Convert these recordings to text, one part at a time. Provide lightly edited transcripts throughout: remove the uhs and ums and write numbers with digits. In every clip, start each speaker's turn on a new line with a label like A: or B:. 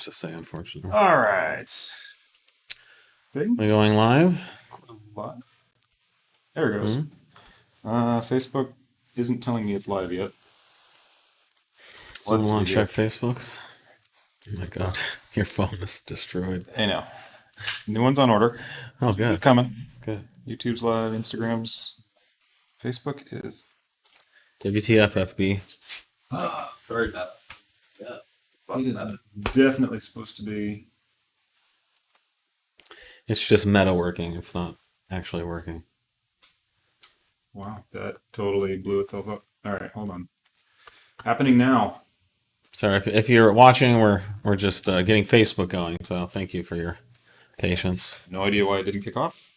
A: to say, unfortunately.
B: All right. Thing?
A: We're going live?
B: Live? There it goes. Facebook isn't telling me it's live yet.
A: Someone want to check Facebooks? Oh my god, your phone is destroyed.
B: I know. New one's on order.
A: Oh,
B: It's
A: good.
B: coming.
A: Good.
B: YouTube's live, Instagram's. Facebook is.
A: WTFFB.
C: Sorry about that.
B: It is definitely supposed to be.
A: It's just meta working. It's not actually working.
B: Wow, that totally blew itself up. All right, hold on. Happening now.
A: Sorry, if you're watching, we're just getting Facebook going. So thank you for your patience.
B: No idea why it didn't kick off.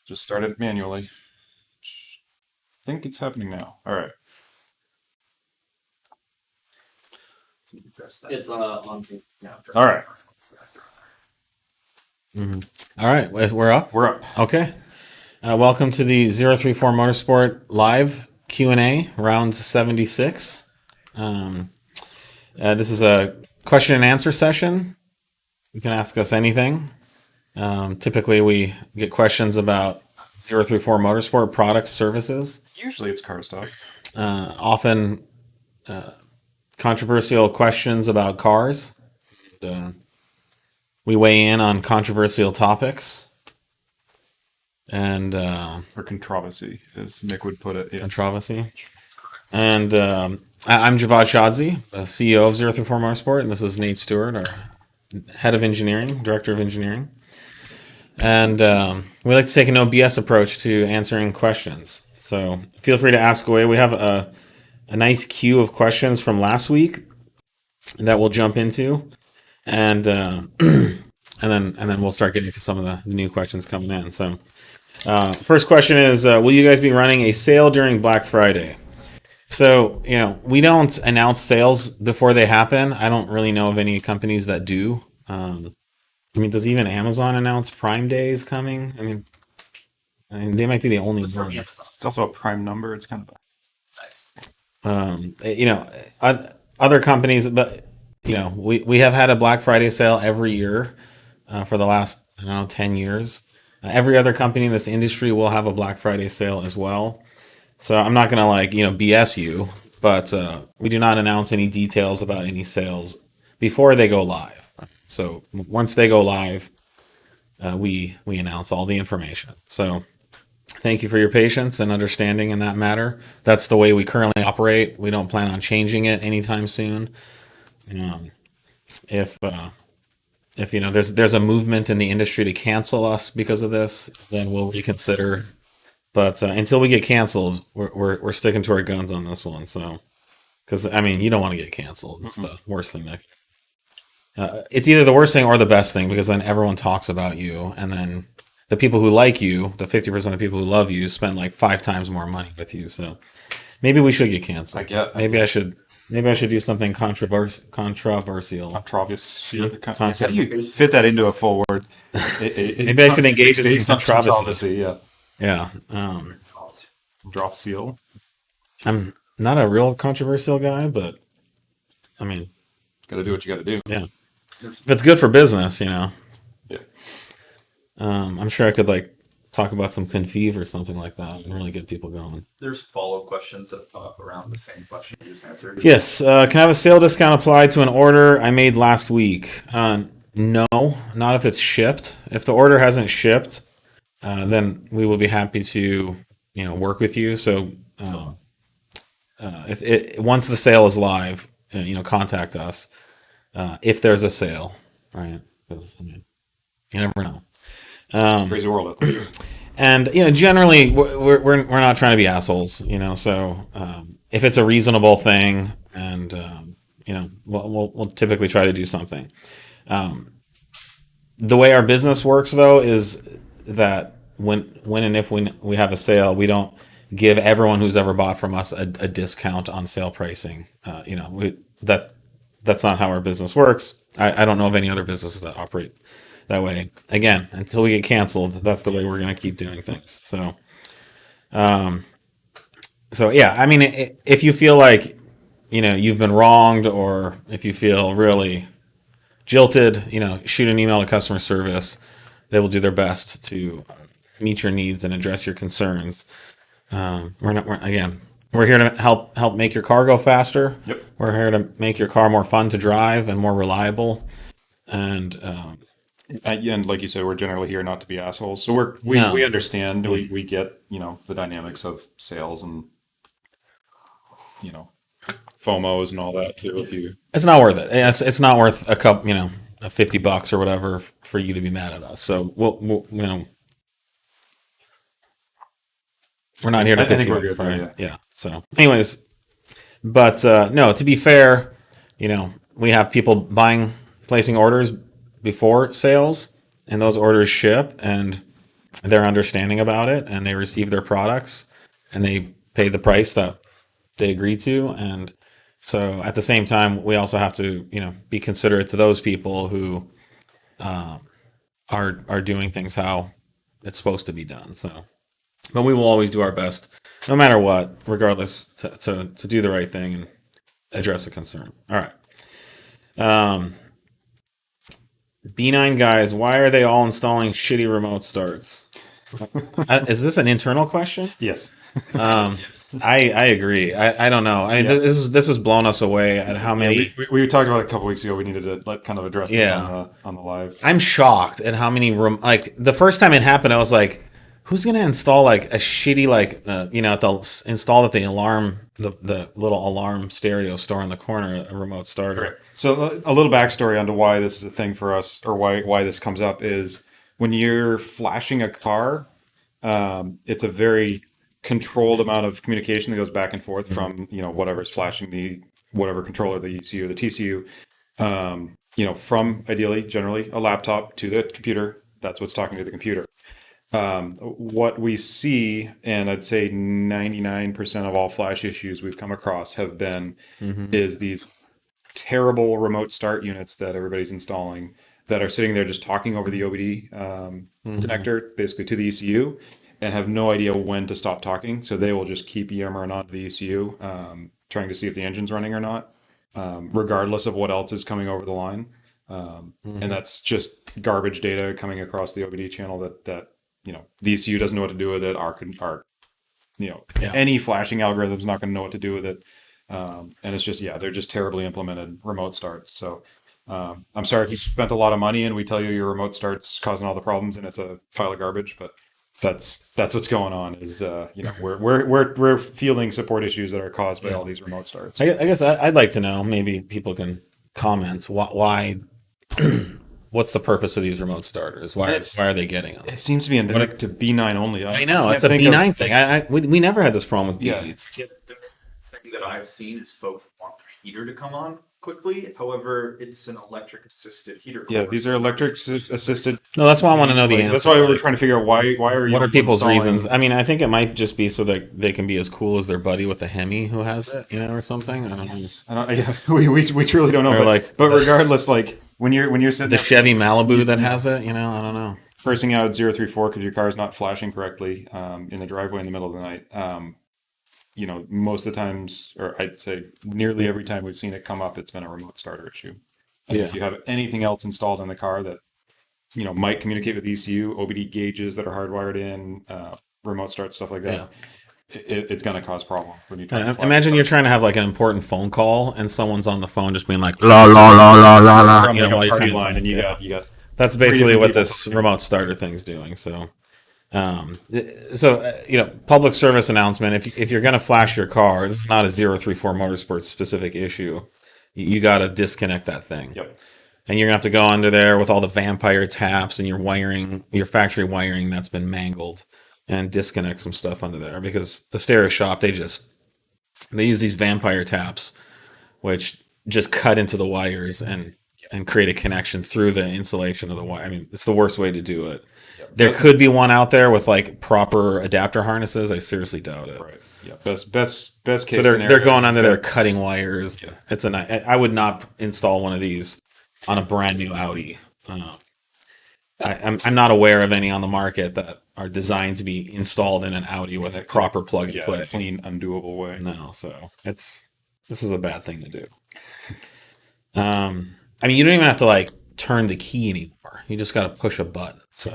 B: Just started it manually. I think it's happening now. All right.
C: It's on. Yeah.
B: All right.
A: All right, we're up.
B: We're up.
A: Okay. Welcome to the 034 Motorsport Live Q&A, round 76. This is a question and answer session. You can ask us anything. Typically, we get questions about 034 Motorsport products, services.
B: Usually it's car stuff.
A: Often controversial questions about cars. We weigh in on controversial topics. And
B: Or controversy, as Nick would put it. Yeah.
A: controversy. And I'm Javad Shadzi, CEO of 034 Motorsport, and this is Nate Stewart, our head of engineering, director of engineering. And we like to take a no BS approach to answering questions. So feel free to ask away. We have a nice queue of questions from last week that we'll jump into, and then we'll start getting to some of the new questions coming in. So first question is, will you guys be running a sale during Black Friday? So, we don't announce sales before they happen. I don't really know of any companies that do. Does even Amazon announce Prime Day is coming? I mean, they might be the only one.
B: It's also a prime number. It's kind of
C: Nice.
A: Other companies, but we have had a Black Friday sale every year for the last 10 years. Every other company in this industry will have a Black Friday sale as well. So I'm not gonna BS you, but we do not announce any details about any sales before they go live. So once they go live, we announce all the information. So thank you for your patience and understanding in that matter. That's the way we operate. We don't plan on changing it anytime soon. If there's a movement in the industry to cancel us because of this, then we'll reconsider. But until we get canceled, we're sticking to our guns on this one. So, because you don't want to get canceled. It's the worst thing that. It's either the worst thing or the best thing, because then everyone talks about you, and then the people who like you, the 50% of the people who love you, spend like 5 times more money with you. So maybe we should get canceled. Maybe I should do something controversial.
B: Controversy. How do you fit that into a full word?
A: Maybe I should engage in controversy.
B: Yeah.
A: Yeah.
B: Drop seal.
A: I'm not a real controversial guy, but
B: Got to do what you got to do.
A: Yeah. If it's good for business,
B: Yeah.
A: I'm sure I could talk about some confive or something like that and really get people going.
C: There's follow-up questions that pop around the same question you just answered.
A: Yes. Can I have a sale discount applied to an order I made last week? No, not if it's shipped. If the order hasn't shipped, then we will be happy to, work with you. So, once the sale is live, contact us if there's a sale, right? Because you never know.
B: Crazy world out there.
A: And generally we're not trying to be assholes, So if it's a reasonable thing, and we'll typically try to do something. The way our business works, though, is that when and if we have a sale, we don't give everyone who's ever bought from us a discount on sale pricing. That's not how our business works. I don't know of any other businesses that operate that way. Again, until we get canceled, that's the way we're going to keep doing things. So yeah, if you feel like you've been wronged, or if you feel really jilted, shoot an email to customer service. They will do their best to meet your needs and address your concerns. We're here to help make your car go faster.
B: Yep.
A: We're here to make your car more fun to drive and more reliable. And
B: and like you said, we're generally here not to be assholes. So we understand. We get the dynamics of sales and FOMOs and all that too.
A: It's not worth it. It's not worth a couple, a $50 or whatever for you to be mad at us. So we're not here to piss you off.
B: We're good.
A: Yeah. So, anyways, but no. To be fair, we have people placing orders before sales, and those orders ship, and they're understanding about it, and they receive their products, and they pay the price that they agreed to, and so at the same time, we also have to be considerate to those people who are doing things how it's supposed to be done. So. But we will always do our best, no matter what, regardless, to do the right thing and address a concern. All right. B9 guys, why are they all installing shitty remote starts? Is this an internal question?
B: Yes.
A: I agree. I don't know. I mean, this has blown us away at how many.
B: We talked about it a couple weeks ago. We needed to kind of address this on the live.
A: I'm shocked at how many. The first time it happened, I was like, who's gonna install like a shitty they'll install that the alarm, the little alarm stereo store in the corner, a remote starter.
B: Right. So a little backstory onto why this is a thing for us, or why this comes up, is when you're flashing a car, it's a very controlled amount of communication that goes back and forth from whatever's flashing whatever controller, the ECU, the TCU, from ideally generally a laptop to the computer. That's what's talking to the computer. What we see, and I'd say 99% of all flash issues we've come across have been, is these terrible remote start units that everybody's installing that are sitting there just talking over the OBD connector, basically to the ECU, and have no idea when to stop talking. So they will just keep yammering onto the ECU, trying to see if the engine's running or not, regardless of what else is coming over the line. And that's just garbage data coming across the OBD channel that the ECU doesn't know what to do with it. Any flashing algorithm's not going to know what to do with it. And it's just, they're just terribly implemented remote starts. So I'm sorry if you spent a lot of money and we tell you your remote start's causing all the problems and it's a pile of garbage, but that's what's going on is, we're fielding support issues that are caused by all these remote starts.
A: I guess I'd like to know, maybe people can comment why what's the purpose of these remote starters? Why are they getting them?
B: It seems to be endemic to B9 only.
A: I know, it's a B9 thing. We never had this problem with B8s.
C: The thing that I've seen is folks want their heater to come on quickly. However, it's an electric assisted heater.
B: Yeah, these are electric assisted.
A: No, that's why I want to know the answer.
B: That's why we're trying to figure out why are you.
A: What are people's reasons? I mean, I think it might just be so that they can be as cool as their buddy with the Hemi who has it, or something. I don't know.
B: We truly don't know. But regardless, when you're sitting
A: the Chevy Malibu that has it, I don't know.
B: Cursing out 034 because your car's not flashing correctly in the driveway in the middle of the night. Most of the times, or I'd say nearly every time we've seen it come up, it's been a remote starter issue. And if you have anything else installed in the car that, might communicate with ECU, OBD gauges that are hardwired in, remote start, stuff like that, it's going to cause problems when you try to
A: imagine you're trying to have like an important phone call and someone's on the phone just being like, la, la, la, la, la, la,
B: from while you're trying line, and you got
A: that's basically what this remote starter thing's doing. So, public service announcement: if you're going to flash your car, this is not a 034 Motorsports specific issue. You got to disconnect that thing.
B: Yep.
A: And you're gonna have to go under there with all the vampire taps and your wiring, your factory wiring that's been mangled, and disconnect some stuff under there because the stereo shop they use these vampire taps, which just cut into the wires and create a connection through the insulation of the wire. I mean, it's the worst way to do it. Yep. There could be one out there with like proper adapter harnesses. I seriously doubt it.
B: Right. Yeah. Best case. So
A: they're going under there cutting wires. Yeah. I would not install one of these on a brand new Audi. I'm not aware of any on the market that are designed to be installed in an Audi with a proper plug and play.
B: Clean, undoable way.
A: No, so it's This is a bad thing to do. I mean, you don't even have to like turn the key anymore. You just got to push a button. So,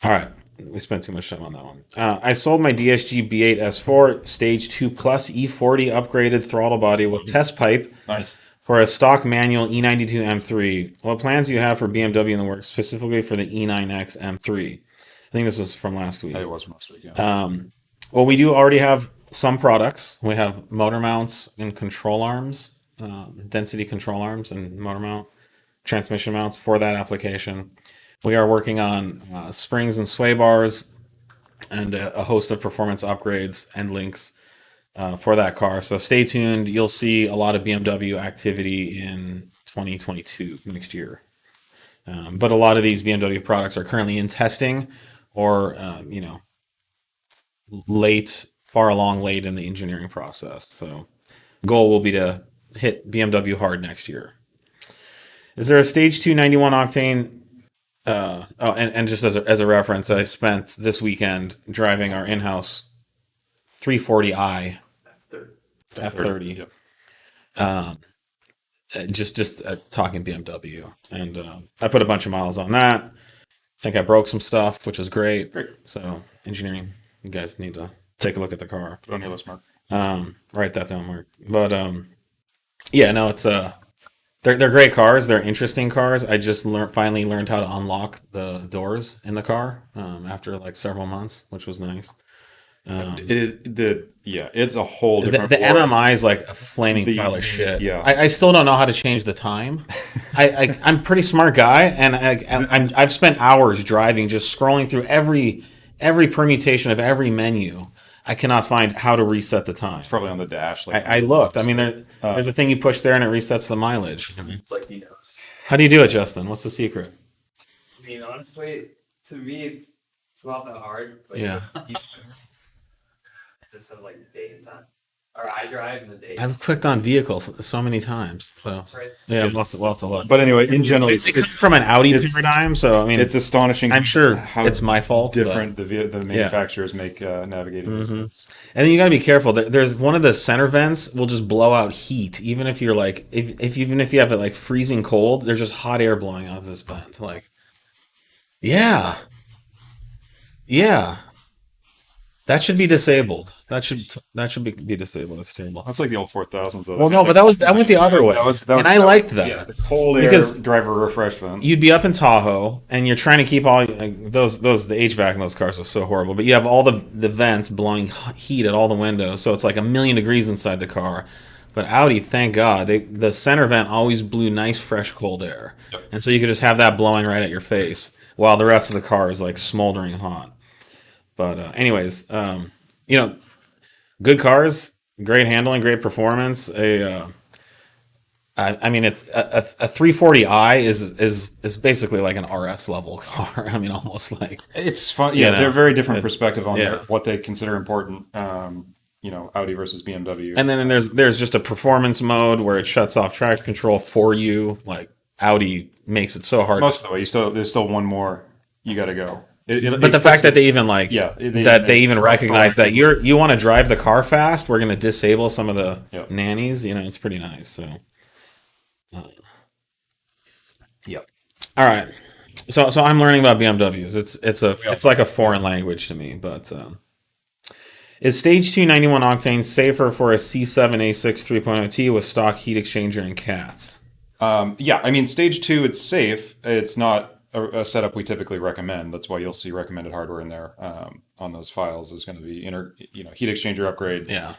A: all right. We spent too much time on that one. I sold my DSG B8 S4 Stage 2 Plus E40 upgraded throttle body with test pipe.
B: Nice.
A: For a stock manual E92 M3. What plans do you have for BMW in the works, specifically for the E9x M3? I think this was from last week.
B: It was last week, yeah.
A: Well, we do already have some products. We have motor mounts and control arms, density control arms and motor mount, transmission mounts for that application. We are working on springs and sway bars and a host of performance upgrades and links for that car. So stay tuned. You'll see a lot of BMW activity in 2022, next year. But a lot of these BMW products are currently in testing or, far along late in the engineering process. So goal will be to hit BMW hard next year. Is there a stage 2 91 octane? And just as a reference, I spent this weekend driving our in-house 340i F30.
B: Yep.
A: Just talking BMW, and I put a bunch of miles on that. I think I broke some stuff, which was great. So engineering, you guys need to take a look at the car.
B: Put on your list, Mark.
A: Write that down, Mark. But yeah, no, it's they're great cars. They're interesting cars. I just finally learned how to unlock the doors in the car after like several months, which was nice.
B: It's a whole different.
A: The MMI is like a flaming pile of shit.
B: Yeah,
A: I still don't know how to change the time. I'm a pretty smart guy, and I've spent hours driving, just scrolling through every permutation of every menu. I cannot find how to reset the time.
B: It's probably on the dash.
A: I looked. I mean, there's a thing you push there, and it resets the mileage.
C: It's like he knows.
A: How do you do it, Justin? What's the secret?
D: I mean, honestly, to me, it's not that hard. But
A: Yeah.
D: It just says like date and time. Or I drive in the date.
A: I've clicked on vehicles so many times. So
D: That's right.
A: yeah, we'll have to look.
B: But anyway, in general,
A: It comes from an Audi paradigm, so I mean,
B: it's astonishing.
A: I'm sure
B: how
A: it's my fault.
B: different the manufacturers make navigating systems.
A: And then you got to be careful. There's one of the center vents will just blow out heat, even if you're like, even if you have it like freezing cold, there's just hot air blowing out of this vent. Like, yeah. That should be disabled. That should be disabled. That's terrible.
B: That's like the old 4000s.
A: Well, no, but I went the other way, and I liked that.
B: Yeah, the cold air
A: Because
B: driver refreshment.
A: You'd be up in Tahoe, and you're trying to keep all like, the HVAC in those cars was so horrible. But you have all the vents blowing heat at all the windows, so it's like 1,000,000 degrees inside the car. But Audi, thank God, the center vent always blew nice, fresh, cold air, and so you could just have that blowing right at your face while the rest of the car is like smoldering hot. But anyways, good cars, great handling, great performance. I mean, it's a 340i is basically like an RS level car. I mean, almost like
B: It's fun. Yeah, they're very different perspective on what they consider important. Audi versus BMW.
A: And then there's just a performance mode where it shuts off traction control for you. Like Audi makes it so hard.
B: Most of the way, there's still one more you got to go.
A: But the fact that they even like they even recognize that you want to drive the car fast, we're going to disable some of the nannies. It's pretty nice. So, All right. So I'm learning about BMWs. It's like a foreign language to me. But is stage 2 91 octane safer for a C7 A6 3.0T with stock heat exchanger and cats?
B: I mean, stage 2, it's safe. It's not a setup we typically recommend. That's why you'll see recommended hardware in there on those files. Is going to be heat exchanger upgrade.
A: Yeah,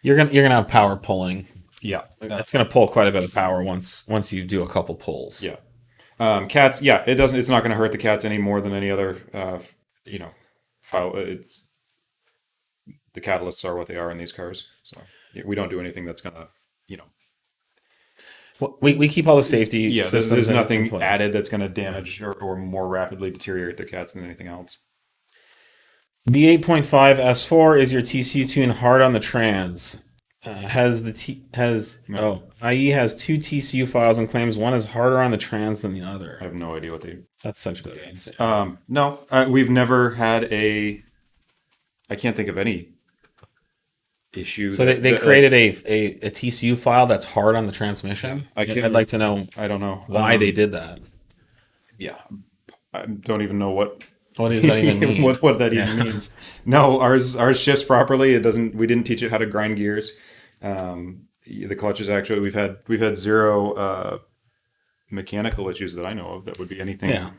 A: you're gonna have power pulling.
B: Yeah,
A: it's gonna pull quite a bit of power once you do a couple pulls.
B: Yeah, cats. Yeah, it's not going to hurt the cats any more than any other. File. It's the catalysts are what they are in these cars. So we don't do anything that's going to
A: Well, we keep all the safety systems.
B: There's nothing added that's going to damage or more rapidly deteriorate the cats than anything else.
A: B8.5 S4 is your TCU tune hard on the trans. IE has 2 TCU files and claims one is harder on the trans than the other.
B: I have no idea what
A: That's such a thing.
B: No, we've never had I can't think of any issue.
A: So they created a TCU file that's hard on the transmission. I'd like to know
B: I don't know
A: why they did that.
B: Yeah, I don't even know what
A: does that even mean?
B: what that even means. No, ours shifts properly. It doesn't. We didn't teach it how to grind gears. The clutches actually we've had zero mechanical issues that I know of that would be anything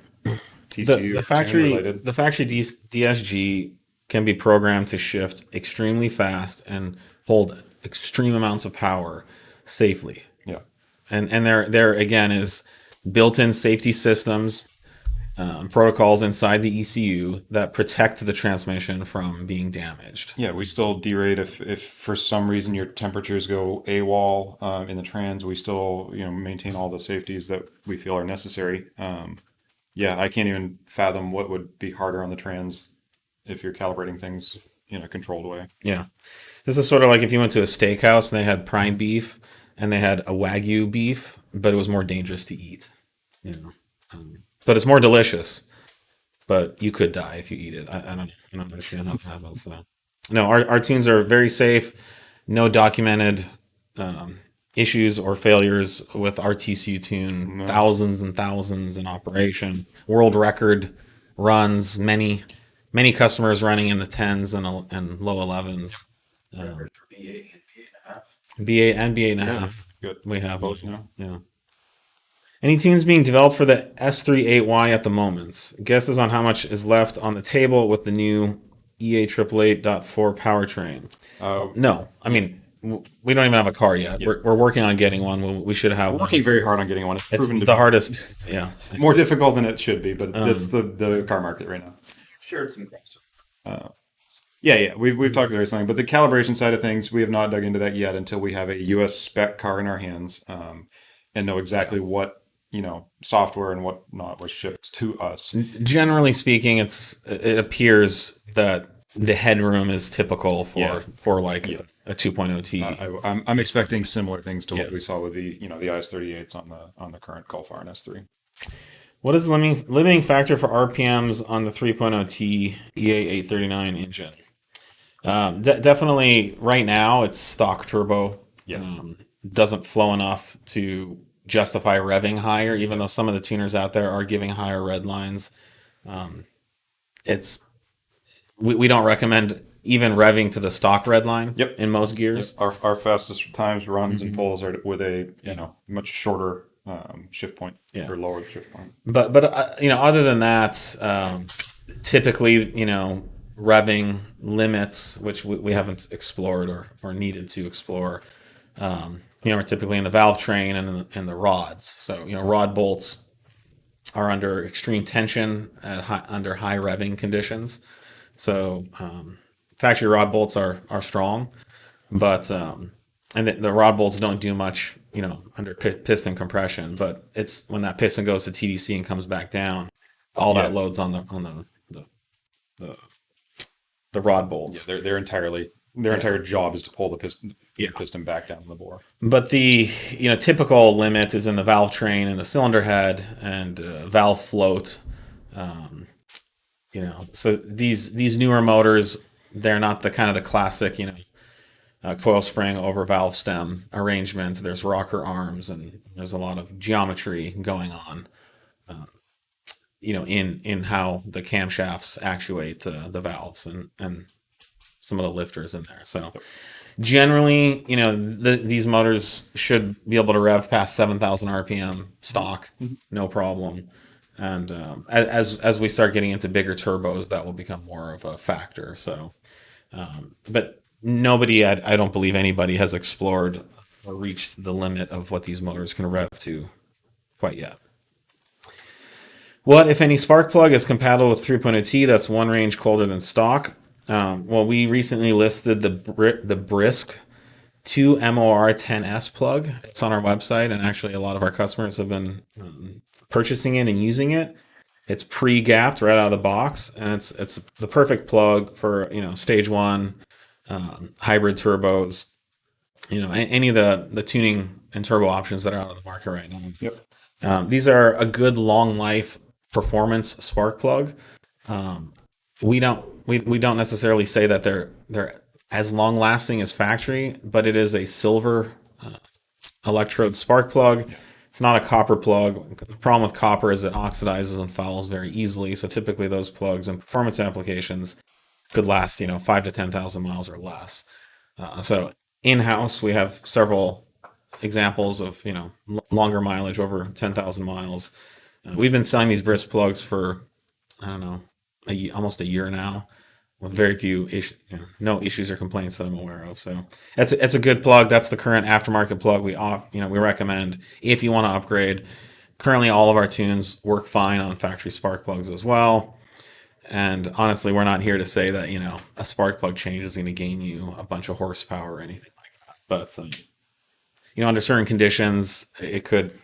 B: TCU
A: the factory
B: related.
A: the factory DSG can be programmed to shift extremely fast and hold extreme amounts of power safely.
B: Yeah,
A: And there again is built-in safety systems, protocols inside the ECU that protect the transmission from being damaged.
B: yeah. We still derate if for some reason your temperatures go AWOL in the trans. We still maintain all the safeties that we feel are necessary. Yeah, I can't even fathom what would be harder on the trans if you're calibrating things in a controlled way.
A: Yeah. This is sort of like if you went to a steakhouse and they had prime beef and they had a Wagyu beef, but it was more dangerous to eat. But it's more delicious. But you could die if you eat it. I don't understand how that happens. So. No, our tunes are very safe. No documented issues or failures with our TCU tune. No. Thousands and thousands in operation. World record runs. Many customers running in the 10s and low 11s.
C: B8 and B8.5.
A: B8 and B8.5.
B: Good.
A: We have
B: both now.
A: Yeah. Any tunes being developed for the S3 at the moment? Guesses on how much is left on the table with the new EA888.4 powertrain? No. I mean, we don't even have a car yet. Yeah. We're working on getting one. We should have
B: We're working very hard on getting one. It's proven to
A: the
B: be
A: hardest. Yeah.
B: More difficult than it should be, but that's the car market right now.
C: Shared some questions.
B: Yeah. We've talked about something, but the calibration side of things, we have not dug into that yet until we have a US spec car in our hands and know exactly what software and whatnot was shipped to us.
A: Generally speaking, it appears that the headroom is typical for like a 2.0 T.
B: I'm expecting similar things to what we saw with the the IS38s on the current Golf R and S3.
A: What is the limiting factor for RPMs on the 3.0 T EA839 engine? Definitely right now it's stock turbo. Doesn't flow enough to justify revving higher, even though some of the tuners out there are giving higher red lines. We don't recommend even revving to the stock red line in most gears.
B: Our fastest times runs and pulls are with a much shorter shift point or lower shift point.
A: But other than that, typically revving limits, which we haven't explored or needed to explore, are typically in the valve train and in the rods. So rod bolts are under extreme tension under high revving conditions. So factory rod bolts are strong, but and the rod bolts don't do much under piston compression. But it's when that piston goes to TDC and comes back down, all that loads on the rod bolts.
B: Yeah, their entire job is to pull the piston back down the bore.
A: But the typical limit is in the valve train and the cylinder head and valve float. So these newer motors, they're not the kind of the classic coil spring over valve stem arrangement. There's rocker arms and there's a lot of geometry going on. In how the camshafts actuate the valves and some of the lifters in there. So generally, these motors should be able to rev past 7,000 RPM stock, no problem. And as we start getting into bigger turbos, that will become more of a factor. So, but nobody, I don't believe anybody has explored or reached the limit of what these motors can rev to quite yet. What, if any, spark plug is compatible with 3.0 T that's one range colder than stock? Well, we recently listed the Brisk 2 MOR 10S plug. It's on our website, and actually a lot of our customers have been purchasing it and using it. It's pre-gapped right out of the box, and it's the perfect plug for stage one hybrid turbos. Any of the tuning and turbo options that are out on the market right now.
B: Yep.
A: These are a good long life performance spark plug. We don't necessarily say that they're as long lasting as factory, but it is a silver electrode spark plug. It's not a copper plug. The problem with copper is it oxidizes and fouls very easily. So typically those plugs in performance applications could last, 5 to 10,000 miles or less. So in-house, we have several examples of, longer mileage over 10,000 miles. We've been selling these brisk plugs for, I don't know, almost a year now, with very few no issues or complaints that I'm aware of. So it's a good plug. That's the current aftermarket plug we recommend if you want to upgrade. Currently, all of our tunes work fine on factory spark plugs as well. And honestly, we're not here to say that a spark plug change is going to gain you a bunch of horsepower or anything like that. But under certain conditions, it could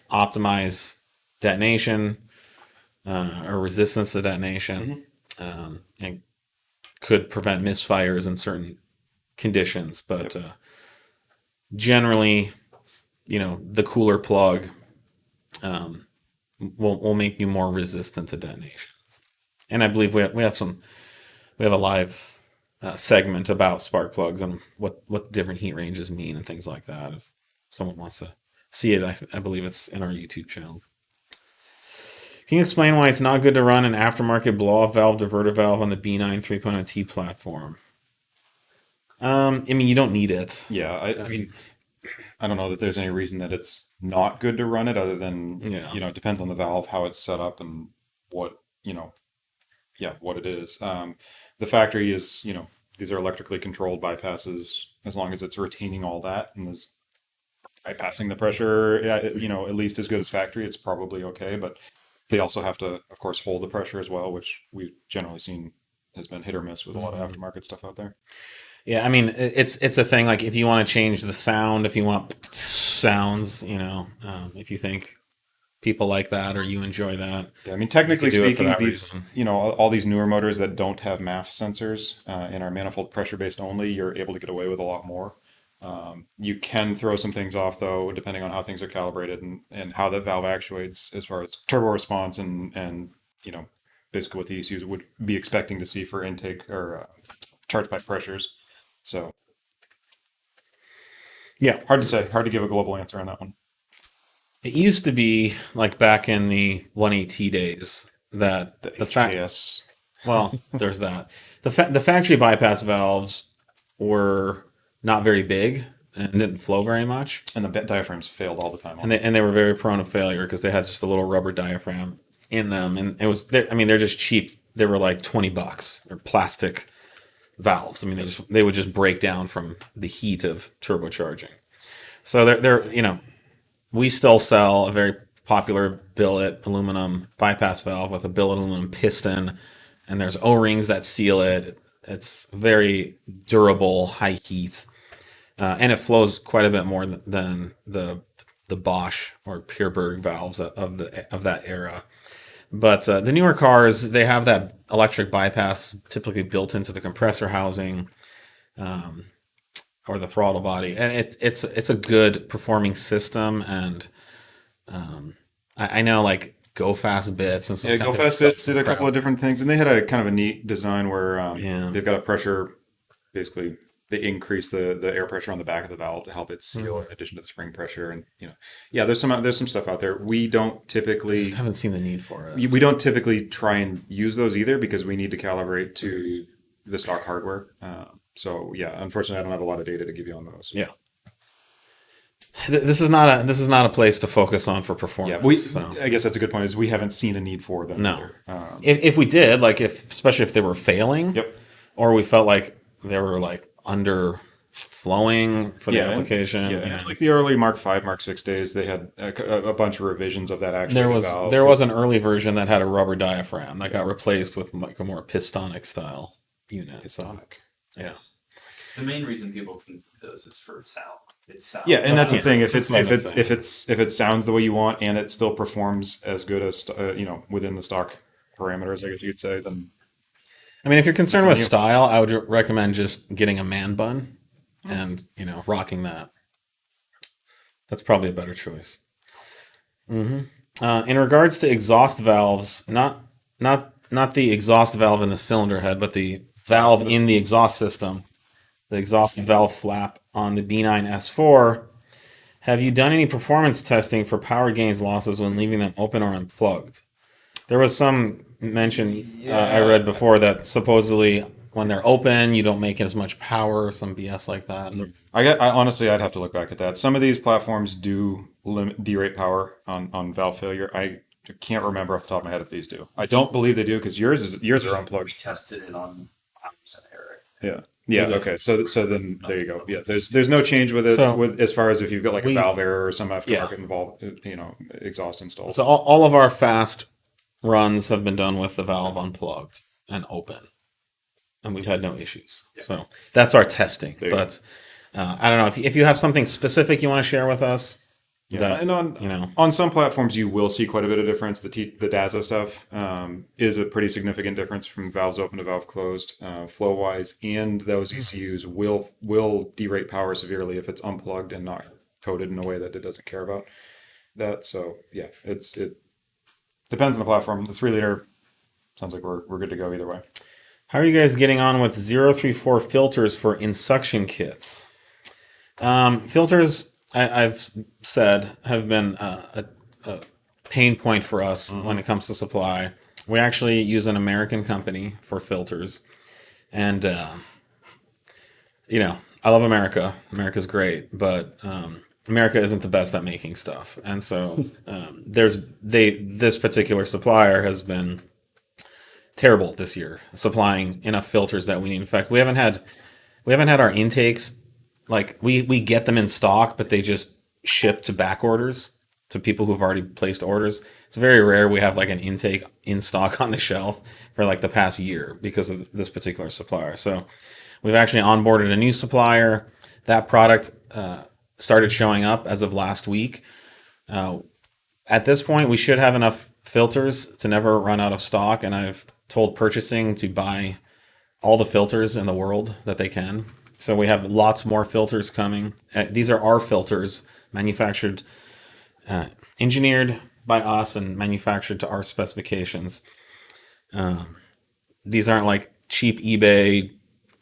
A: optimize detonation or resistance to detonation, and could prevent misfires in certain conditions. But generally, the cooler plug will make you more resistant to detonation. And I believe we have a live segment about spark plugs and what different heat ranges mean and things like that. If someone wants to see it, I believe it's in our YouTube channel. Can you explain why it's not good to run an aftermarket blow-off valve diverter valve on the B9 3.0 T platform? You don't need it.
B: Yeah, I mean, I don't know that there's any reason that it's not good to run it, other than it depends on the valve, how it's set up, and what what it is. The factory is, these are electrically controlled bypasses. As long as it's retaining all that and is bypassing the pressure, at least as good as factory, it's probably okay. But they also have to, of course, hold the pressure as well, which we've generally seen has been hit or miss with a lot of aftermarket stuff out there.
A: Yeah, I mean, it's a thing. Like, if you want to change the sound, if you want sounds, if you think people like that or you enjoy that.
B: Yeah, I mean, technically speaking, these,
A: reason.
B: All these newer motors that don't have MAF sensors and are manifold pressure based only, you're able to get away with a lot more. You can throw some things off, though, depending on how things are calibrated and how the valve actuates as far as turbo response and basically what the ECUs would be expecting to see for intake or charge pipe pressures. So,
A: yeah,
B: hard to say. Hard to give a global answer on that one.
A: It used to be like back in the 1AT days that
B: The
A: the
B: HKS.
A: well, there's that. The factory bypass valves were not very big and didn't flow very much,
B: And the diaphragms failed all the time.
A: and they were very prone to failure because they had just a little rubber diaphragm in them, and they're just cheap. They were like $20. They're plastic valves. I mean, they would just break down from the heat of turbocharging. So they're we still sell a very popular billet aluminum bypass valve with a billet aluminum piston, and there's O-rings that seal it. It's very durable, high heat, and it flows quite a bit more than the Bosch or Pierburg valves of that era. But the newer cars, they have that electric bypass typically built into the compressor housing or the throttle body, and it's a good performing system. And I know, like, Go Fast Bits and stuff.
B: Yeah, Go Fast Bits did a couple of different things, and they had a kind of a neat design where they've got a pressure, basically they increase the air pressure on the back of the valve to help it seal in addition to the spring pressure. And there's some stuff out there. We don't typically
A: Just haven't seen the need for it.
B: we don't typically try and use those either, because we need to calibrate to the stock hardware. So yeah, unfortunately, I don't have a lot of data to give you on those.
A: Yeah. This is not a place to focus on for performance.
B: Yeah, I guess that's a good point. Is we haven't seen a need for them.
A: No.
B: Either.
A: If we did, like, especially if they were failing,
B: Yep.
A: or we felt like they were like underflowing for the application.
B: And like the early Mark V, Mark VI days, they had a bunch of revisions of that. Actually,
A: There was an early version that had a rubber diaphragm that got replaced with like a more pistonic style unit. So yeah.
C: The main reason people can do those is for sound. It's sound.
B: Yeah, and that's the thing. If
A: that's what I'm saying.
B: if it sounds the way you want and it still performs as good as within the stock parameters, I guess you could say, then.
A: I mean, if you're concerned with
B: you.
A: style, I would recommend just getting a man bun and rocking that. That's probably a better choice. In regards to exhaust valves, not the exhaust valve in the cylinder head, but the valve in the exhaust system. the exhaust valve flap on the B9 S4. Have you done any performance testing for power gains losses when leaving them open or unplugged? There was some mention I read before that supposedly when they're open, you don't make as much power, some BS like that.
B: I honestly, I'd have to look back at that. Some of these platforms do limit derate power on valve failure. I can't remember off the top of my head if these do. I don't believe they do because yours are
C: We
B: unplugged.
C: tested it on 100% error.
B: Yeah. Yeah. Okay. So then there you go. Yeah. There's no change with it
A: So
B: with as far as if you've got like a
A: we-
B: valve error or some aftermarket
A: Yeah.
B: involved, exhaust installed.
A: So all of our fast runs have been done with the valve unplugged and open, and we've had no issues. So that's our testing.
B: There you
A: But I don't know if you have something specific you want to share with us.
B: Yeah,
A: that,
B: and on some platforms you will see quite a bit of difference. The DAZA stuff is a pretty significant difference from valves open to valve closed, flow wise, and those ECUs will derate power severely if it's unplugged and not coded in a way that it doesn't care about that. So yeah, it depends on the platform. The 3 liter sounds like we're good to go either way.
A: How are you guys getting on with 034 filters for insuction kits? Filters, I've said, have been a pain point for us when it comes to supply. We actually use an American company for filters. And, I love America. America's great, but America isn't the best at making stuff. And so this particular supplier has been terrible this year, supplying enough filters that we need. In fact, we haven't had our intakes. Like we get them in stock, but they just ship to back orders to people who've already placed orders. It's very rare we have like an intake in stock on the shelf for like the past year because of this particular supplier. So we've actually onboarded a new supplier. That product started showing up as of last week. At this point, we should have enough filters to never run out of stock, and I've told purchasing to buy all the filters in the world that they can. So we have lots more filters coming. These are our filters, manufactured, engineered by us and manufactured to our specifications. These aren't like cheap eBay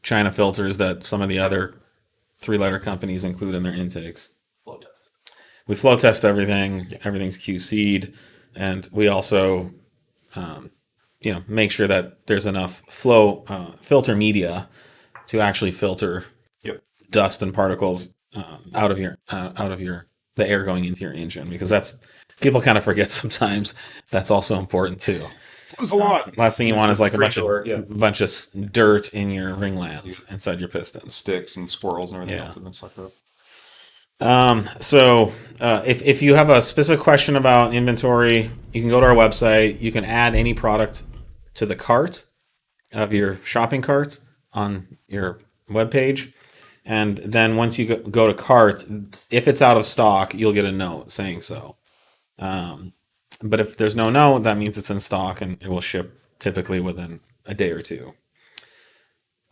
A: China filters that some of the other 3-letter companies include in their intakes.
C: Flow test.
A: We flow test everything. Everything's QC'd, and we also, make sure that there's enough filter media to actually filter dust and particles out of the air going into your engine, because that's, people kind of forget sometimes, that's also important too.
B: It's a lot.
A: Last thing you want is like a bunch
B: of
A: of dirt in your ringlands inside your pistons.
B: sticks and squirrels and everything
A: Yeah.
B: else have been sucked up.
A: So if you have a specific question about inventory, you can go to our website. You can add any product to the cart of your shopping cart on your webpage. And then once you go to cart, if it's out of stock, you'll get a note saying so. But if there's no note, that means it's in stock and it will ship typically within a day or two.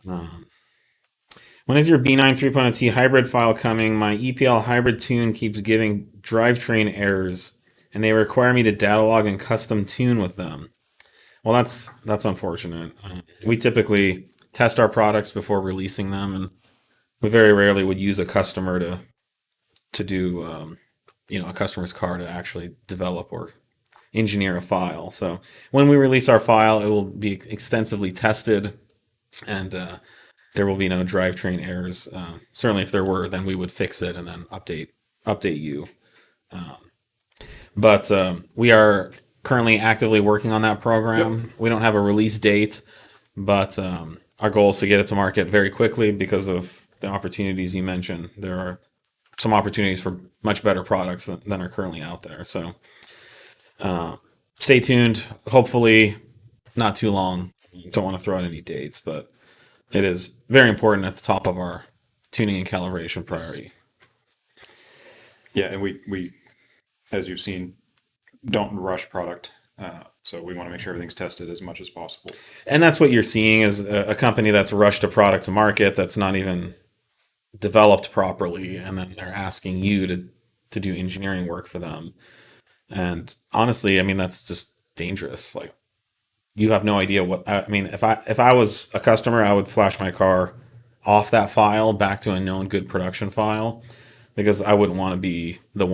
A: When is your B9 3.0T hybrid file coming? My EPL hybrid tune keeps giving drivetrain errors, and they require me to datalog and custom tune with them. Well, that's unfortunate. We typically test our products before releasing them, and we very rarely would use a customer to do a customer's car to actually develop or engineer a file. So when we release our file, it will be extensively tested, and there will be no drivetrain errors. Certainly, if there were, then we would fix it and then update you. But we are currently actively working on that program. Yep. We don't have a release date, but our goal is to get it to market very quickly because of the opportunities you mentioned. There are some opportunities for much better products than are currently out there. So stay tuned. Hopefully not too long. Don't want to throw out any dates, but it is very important at the top of our tuning and calibration priority.
B: Yeah, and we as you've seen, don't rush product. So we want to make sure everything's tested as much as possible.
A: And that's what you're seeing is a company that's rushed a product to market that's not even developed properly, and then they're asking you to do engineering work for them. And honestly, I mean, that's just dangerous. Like, you have no idea what, I mean, if I was a customer, I would flash my car off that file back to a known good production file, because I wouldn't want to be the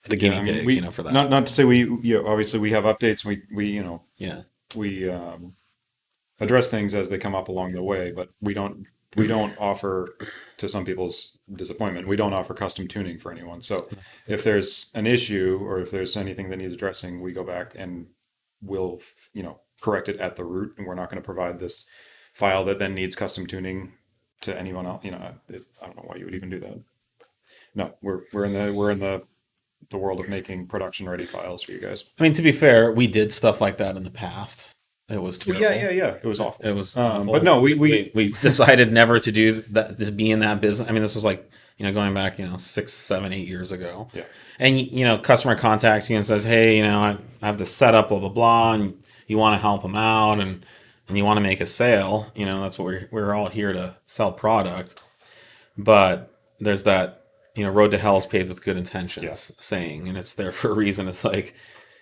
A: guinea pig, for that.
B: Not to say obviously we have updates.
A: Yeah.
B: We address things as they come up along the way, but we don't offer, to some people's disappointment, we don't offer custom tuning for anyone. So if there's an issue or if there's anything that needs addressing, we go back and we'll correct it at the root, and we're not going to provide this file that then needs custom tuning to anyone else. I don't know why you would even do that. No, we're in the world of making production ready files for you guys.
A: I mean, to be fair, we did stuff like that in the past. It was terrible.
B: Yeah. It was awful.
A: It was awful.
B: But no, we
A: decided never to do that, to be in that business. I mean, this was like, going back, 6, 7, 8 years ago.
B: Yeah.
A: And, customer contacts you and says, hey, I have this setup, blah, blah, blah, and you want to help them out and you want to make a sale. That's what we're all here to sell product. But there's that, road to hell is paved with good intentions saying, and it's there for a reason. It's like,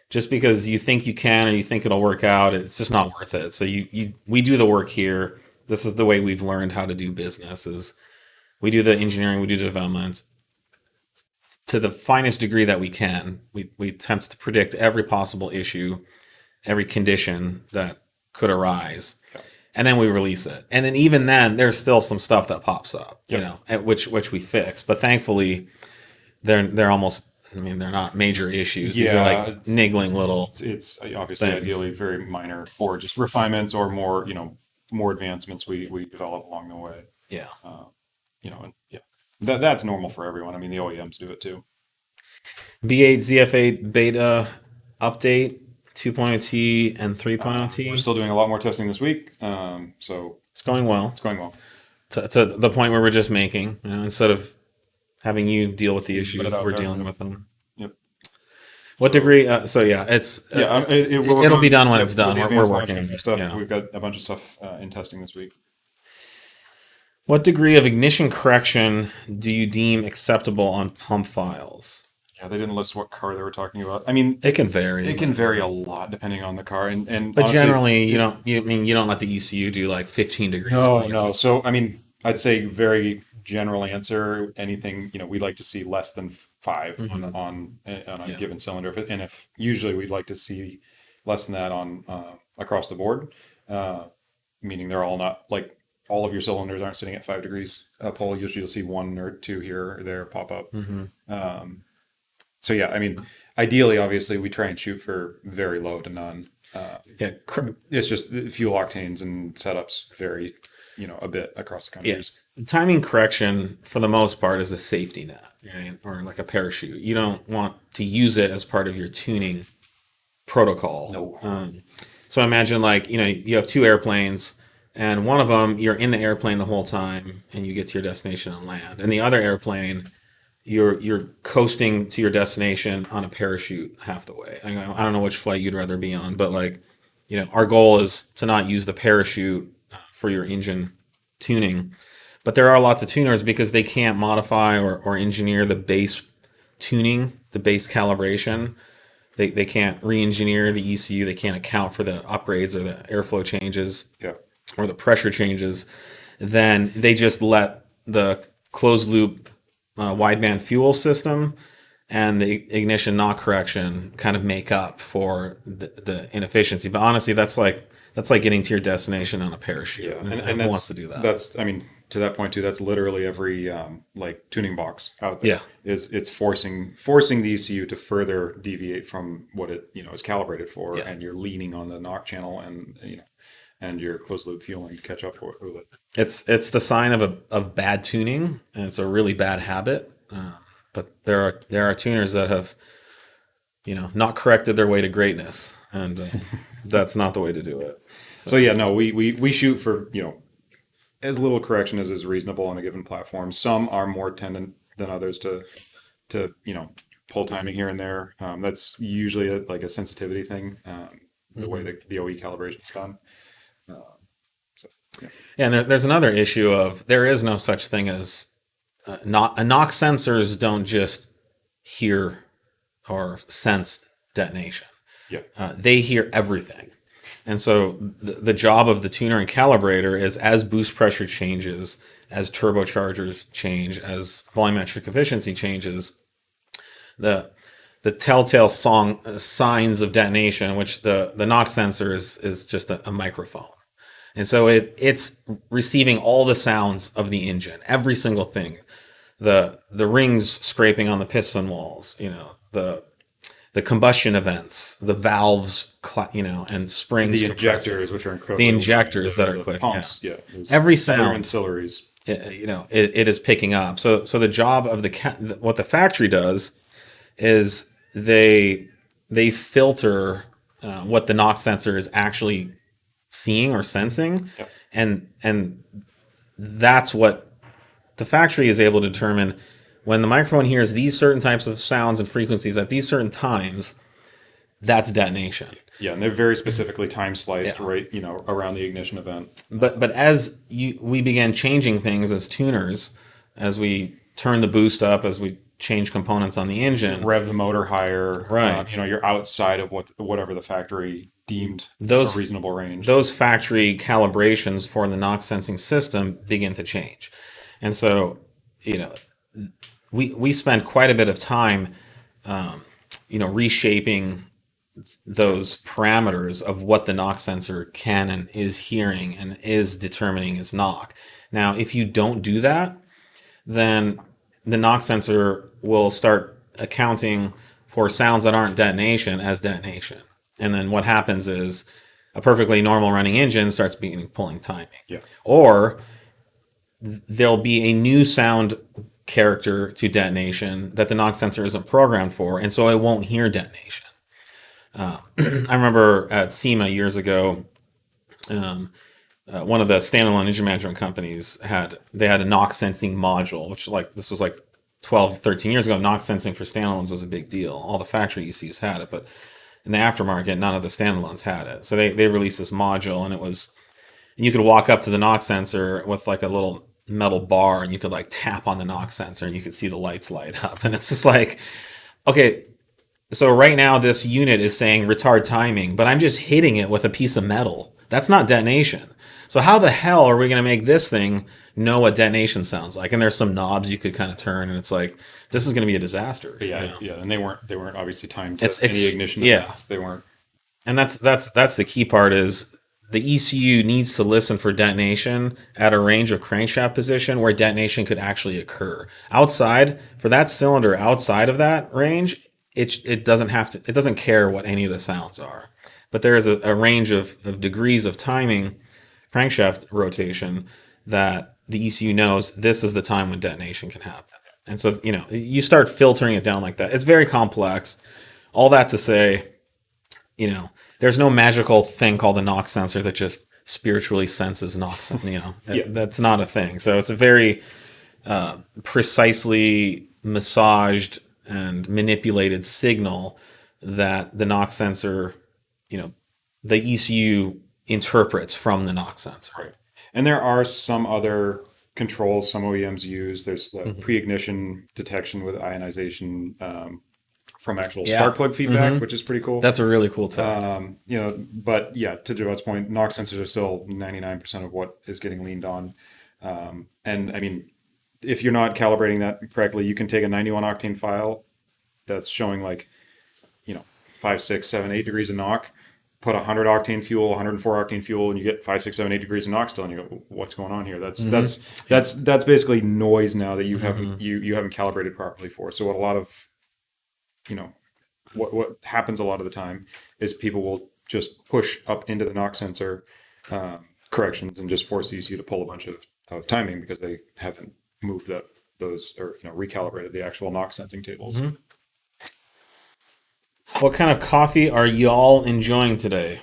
A: just because you think you can or you think it'll work out, it's just not worth it. So we do the work here. This is the way we've learned how to do business. Is we do the engineering, we do the development to the finest degree that we can. We attempt to predict every possible issue, every condition that could arise, and then we release it. And then even then, there's still some stuff that pops up, which we fix. But thankfully, they're almost. I mean, they're not major issues. These are like niggling little.
B: It's obviously
A: things.
B: Ideally very minor, or just refinements, or more more advancements we develop along the way.
A: Yeah.
B: That's normal for everyone. I mean, the OEMs do it too.
A: B8 ZF8 beta update 2.0T and 3.0T.
B: We're still doing a lot more testing this week, so
A: it's going well.
B: It's going well.
A: To the point where we're just making, instead of having you deal with the issues, we're dealing with them.
B: Yep.
A: What degree? It's it'll be done when it's done. We're working on
B: stuff.
A: Yeah.
B: We've got a bunch of stuff in testing this week.
A: What degree of ignition correction do you deem acceptable on pump files?
B: Yeah, they didn't list what car they were talking about. I mean,
A: it can vary.
B: It can vary a lot depending on the car, but
A: honestly, generally, you don't let the ECU do like 15 degrees.
B: No. So I mean, I'd say very general answer. Anything we like to see less than 5 on a given cylinder, and if usually we'd like to see less than that on across the board, meaning they're all not like. All of your cylinders aren't sitting at 5 degrees pull. Usually you'll see 1 or 2 here or there pop up. So yeah, I mean, ideally, obviously, we try and shoot for very low to none. It's just the fuel octanes and setups vary, a bit across the countries.
A: Yeah. Timing correction, for the most part, is a safety net, right? Or like a parachute. You don't want to use it as part of your tuning protocol.
B: No.
A: So imagine you have 2 airplanes. And one of them, you're in the airplane the whole time, and you get to your destination on land. And the other airplane, you're coasting to your destination on a parachute half the way. I don't know which flight you'd rather be on, but our goal is to not use the parachute for your engine tuning. But there are lots of tuners because they can't modify or engineer the base tuning, the base calibration. They can't re-engineer the ECU. They can't account for the upgrades or the airflow changes.
B: Yeah.
A: Or the pressure changes, then they just let the closed loop wideband fuel system and the ignition knock correction kind of make up for the inefficiency. But honestly, that's like getting to your destination on a parachute.
B: Yeah,
A: and who wants to do that?
B: That's, I mean, to that point too, that's literally every tuning box out there.
A: Yeah.
B: It's forcing the ECU to further deviate from what it is calibrated for, and you're leaning on the knock channel and your closed loop fueling to catch up with it.
A: It's the sign of bad tuning, and it's a really bad habit. But there are tuners that have, not corrected their way to greatness, and that's not the way to do it.
B: So yeah, no, we shoot for as little correction as is reasonable on a given platform. Some are more tendent than others to pull timing here and there. That's usually a sensitivity thing. The way the OE calibration is done.
A: And there's another issue of there is no such thing as knock sensors don't just hear or sense detonation.
B: Yeah.
A: They hear everything. And so the job of the tuner and calibrator is, as boost pressure changes, as turbochargers change, as volumetric efficiency changes, the telltale signs of detonation, which the knock sensor is just a microphone. And so it's receiving all the sounds of the engine, every single thing. The rings scraping on the piston walls, the combustion events, the valves, and springs,
B: The
A: compressing.
B: injectors, which are incredible.
A: The injectors that are
B: the
A: quick.
B: pumps,
A: Yeah.
B: those
A: Every
B: other
A: sound,
B: ancillaries.
A: it is picking up. So the job of what the factory does is they filter what the knock sensor is actually seeing or sensing,
B: Yep.
A: and that's what the factory is able to determine. When the microphone hears these certain types of sounds and frequencies at these certain times, that's detonation.
B: Yeah, and they're very specifically time sliced,
A: Yeah.
B: right? Around the ignition event.
A: But as we began changing things as tuners, as we turn the boost up, as we change components on the engine,
B: Rev the motor higher.
A: Right.
B: You're outside of whatever the factory deemed a reasonable range.
A: those factory calibrations for the knock sensing system begin to change. And so, we spend quite a bit of time, reshaping those parameters of what the knock sensor can and is hearing and is determining as knock. Now, if you don't do that, then the knock sensor will start accounting for sounds that aren't detonation as detonation. And then what happens is a perfectly normal running engine starts pulling timing.
B: Yeah.
A: Or there'll be a new sound character to detonation that the knock sensor isn't programmed for, and so it won't hear detonation. I remember at SEMA years ago, one of the standalone engine management companies had a knock sensing module, which this was 12 to 13 years ago. Knock sensing for standalones was a big deal. All the factory ECs had it, but in the aftermarket, none of the standalones had it. So they released this module, and you could walk up to the knock sensor with a little metal bar, and you could tap on the knock sensor and you could see the lights light up. And it's just okay, so right now this unit is saying retard timing, but I'm just hitting it with a piece of metal. That's not detonation. So how the hell are we going to make this thing know what detonation sounds like? And there's some knobs you could kind of turn, and it's this is going to be a disaster.
B: Yeah, and they weren't obviously timed to
A: It's
B: any ignition
A: yeah.
B: events. They weren't.
A: And that's the key part is the ECU needs to listen for detonation at a range of crankshaft position where detonation could actually occur. Outside, for that cylinder outside of that range, it doesn't care what any of the sounds are. But there is a range of degrees of timing, crankshaft rotation, that the ECU knows this is the time when detonation can happen. And so, you start filtering it down like that. It's very complex. All that to say, there's no magical thing called a knock sensor that just spiritually senses knocks. That's not a thing. So it's a very precisely massaged and manipulated signal that the knock sensor, the ECU interprets from the knock sensor.
B: Right. And there are some other controls some OEMs use. There's the pre-ignition detection with ionization from actual spark plug feedback, which is pretty cool.
A: That's a really cool tech.
B: But yeah, to Joe's point, knock sensors are still 99% of what is getting leaned on. And I mean, if you're not calibrating that correctly, you can take a 91 octane file that's showing 5, 6, 7, 8 degrees of knock, put 100 octane fuel, 104 octane fuel, and you get 5, 6, 7, 8 degrees of knock still, and you go, what's going on here? That's basically noise now that you haven't you haven't calibrated properly for. So what happens a lot of the time is people will just push up into the knock sensor corrections and just force ECU to pull a bunch of timing because they haven't moved those or recalibrated the actual knock sensing tables.
A: What kind of coffee are y'all enjoying today?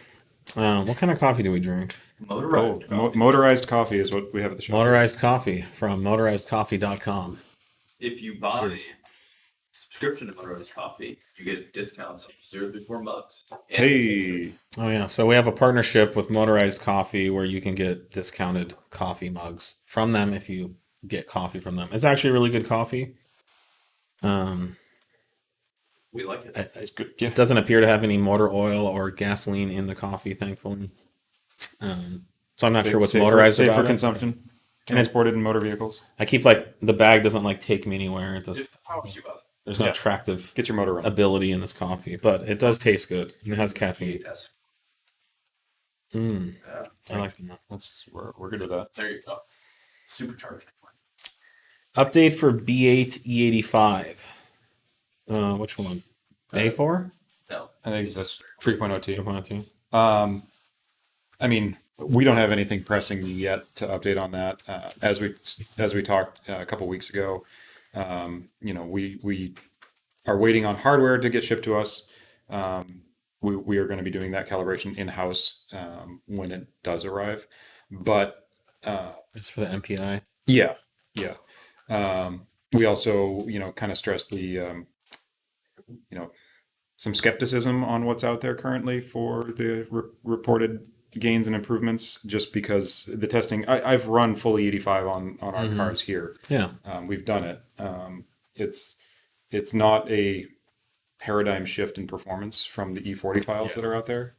A: What kind of coffee do we drink?
C: Motorized coffee.
B: Motorized coffee is what we have at the shop.
A: Motorized coffee from motorizedcoffee.com.
C: If you buy subscription to Motorized Coffee, you get discounts of 034 mugs.
B: Hey,
A: Oh yeah, so we have a partnership with Motorized Coffee where you can get discounted coffee mugs from them if you get coffee from them. It's actually really good coffee.
C: We like it.
B: It's good. Yeah.
A: It doesn't appear to have any motor oil or gasoline in the coffee, thankfully. So I'm not sure what's motorized
B: safe
A: about
B: for
A: it.
B: consumption, transported in motor vehicles.
A: I keep like the bag doesn't like take me anywhere. It does.
C: It's the power you up.
A: There's no attractive
B: Get your motor running.
A: ability in this coffee, but it does taste good. And it has caffeine.
C: Yes.
A: Mm,
C: Yeah.
A: I like that.
B: We're good at that.
C: There you go. Supercharged.
A: Update for B8 E85. Which one? A4?
C: No.
B: I think that's 3.0T.
A: 2.2.
B: I mean, we don't have anything pressing yet to update on that. As we talked a couple weeks ago, we are waiting on hardware to get shipped to us. We are going to be doing that calibration in-house when it does arrive. But
A: It's for the MPI.
B: yeah. We also, kind of stress the, some skepticism on what's out there currently for the reported gains and improvements, just because the testing, I've run fully 85 on our cars here.
A: Yeah.
B: We've done it. It's not a paradigm shift in performance from the E40 files that are out there.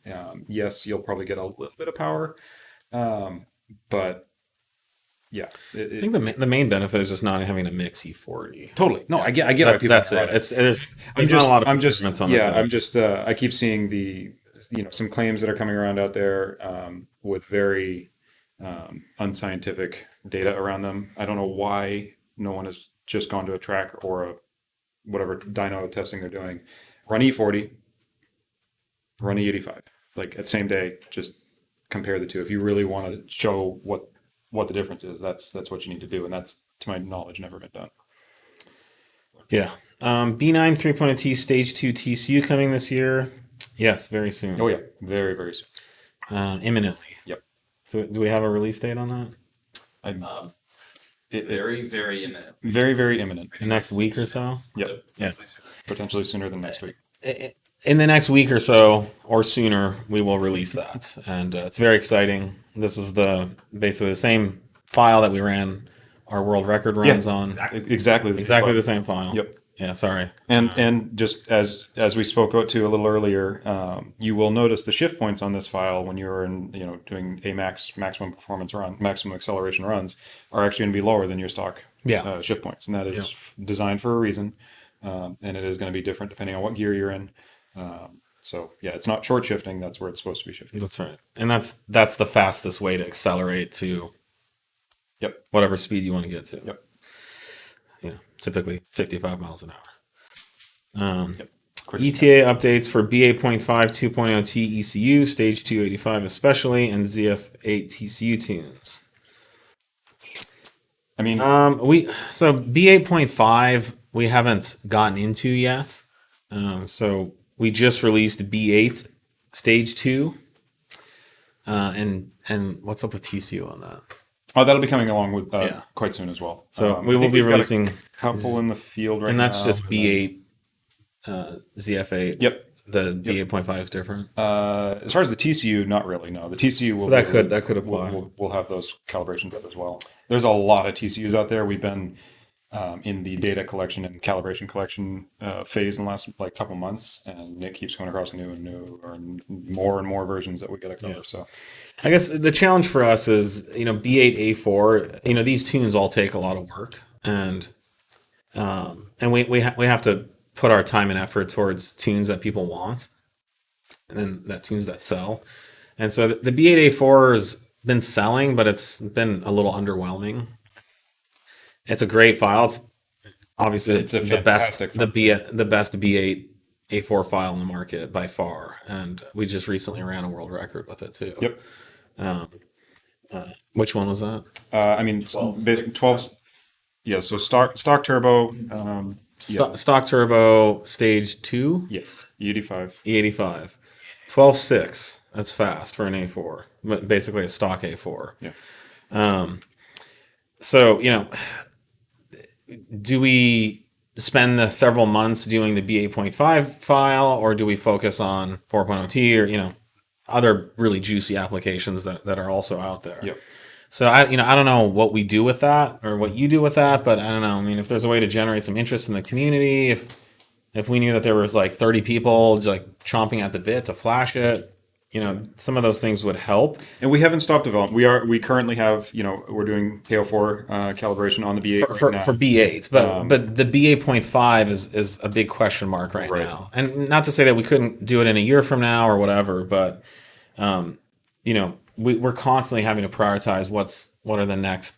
B: Yes, you'll probably get a little bit of power, but yeah,
A: I think the main benefit is just not having to mix E40.
B: totally. No, I get why people
A: That's
B: run
A: it. There's not a lot of improvements on that.
B: I keep seeing some claims that are coming around out there with very unscientific data around them. I don't know why no one has just gone to a track or whatever dyno testing they're doing. Run E40, run E85. Like at the same day, just compare the two. If you really want to show what the difference is, that's what you need to do, and that's, to my knowledge, never been done.
A: Yeah. B9 3.0T Stage 2 TCU coming this year. Yes, very soon.
B: Oh yeah, very, very soon.
A: Imminently.
B: Yep.
A: So do we have a release date on that?
B: It's
C: Very imminent.
B: very, very imminent.
A: The next week or so?
B: Yep.
A: Yeah.
B: Potentially sooner than next week.
A: In the next week or so, or sooner, we will release that. And it's very exciting. This is basically the same file that we ran our world record runs on.
B: Exactly
A: Exactly the same file.
B: Yep.
A: Yeah, sorry.
B: And just as we spoke about to a little earlier, you will notice the shift points on this file when you're doing maximum performance run, maximum acceleration runs are actually going to be lower than your stock shift points, and that is designed for a reason, and it is going to be different depending on what gear you're in. So yeah, it's not short shifting. That's where it's supposed to be shifting.
A: That's right. And that's the fastest way to accelerate to whatever speed you want to get to.
B: Yep.
A: Yeah, typically 55 miles an hour.
B: Quick.
A: ETA updates for B8.5 2.0T ECU, Stage 285 especially, and ZF8 TCU tunes.
B: I mean,
A: So B8.5 we haven't gotten into yet. So we just released B8 Stage 2. And what's up with TCU on that?
B: that'll be coming along with quite soon as well.
A: So we will be releasing
B: a couple in the field right now.
A: and that's just B8 ZF8.
B: Yep.
A: The B8.5 is different.
B: As far as the TCU, not really. No, the TCU will
A: That could apply.
B: We'll have those calibrations up as well. There's a lot of TCUs out there. We've been in the data collection and calibration collection phase in the last couple months, and Nick keeps going across new and more versions that we got to cover. So
A: I guess the challenge for us is, B8 A4, these tunes all take a lot of work, and we have to put our time and effort towards tunes that people want, and then that tunes that sell. And so the B8 A4 has been selling, but it's been a little underwhelming. It's a great file. It's obviously
B: It's a
A: the best
B: fantastic
A: the best B8 A4 file in the market by far, and we just recently ran a world record with it too.
B: Yep.
A: Which one was that?
B: Basically 12. Yeah. So stock turbo.
A: Stock turbo stage 2.
B: Yes. E85.
A: E85. 12.6. That's fast for an A4. But basically a stock A4.
B: Yeah.
A: So, do we spend the several months doing the B8.5 file, or do we focus on 4.0T or, other really juicy applications that are also out there?
B: Yep.
A: So I don't know what we do with that or what you do with that, but I don't know. I mean, if there's a way to generate some interest in the community, if if we knew that there was like 30 people just like chomping at the bit to flash it, some of those things would help.
B: And we haven't stopped development. We currently have, we're doing KO4 calibration on the B8
A: for,
B: right now.
A: for B8s, but the B8.5 is a big question mark right now. And not to say that we couldn't do it in a year from now or whatever, but we're constantly having to prioritize what are the next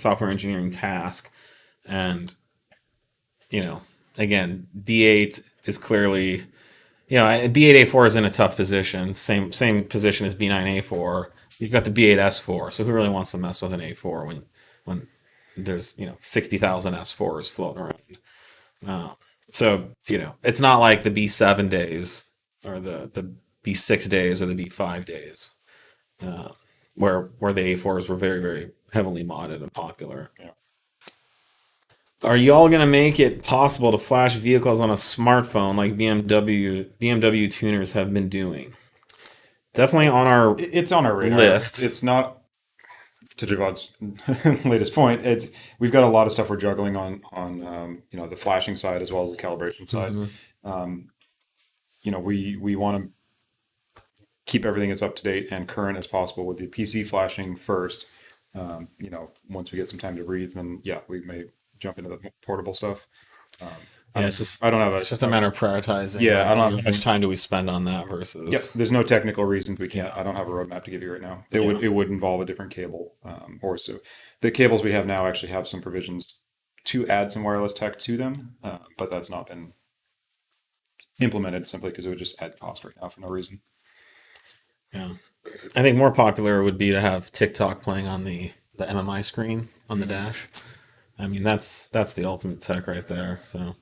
A: software engineering task. And again, B8 is clearly B8 A4 is in a tough position, same position as B9 A4. You've got the B8 S4, so who really wants to mess with an A4 when there's 60,000 S4s floating around? So it's not like the B7 days or the B6 days or the B5 days, where the A4s were very, very heavily modded and popular.
B: Yeah.
A: Are you all going to make it possible to flash vehicles on a smartphone like BMW tuners have been doing? Definitely on our
B: It's on our radar
A: list.
B: It's not, to Javad's latest point. We've got a lot of stuff we're juggling on the flashing side as well as the calibration side. We want to keep everything as up to date and current as possible with the PC flashing first. Once we get some time to breathe, then we may jump into the portable stuff.
A: It's just a matter of prioritizing.
B: Yeah, I don't
A: how much time do we spend on that versus.
B: Yeah, there's no technical reasons we can't. I don't have a roadmap to give you right now. It would involve a different cable, or so. The cables we have now actually have some provisions to add some wireless tech to them, but that's not been implemented simply because it would just add cost right now for no reason.
A: Yeah, I think more popular would be to have TikTok playing on the MMI screen on the dash. I mean, that's the ultimate tech right there. So,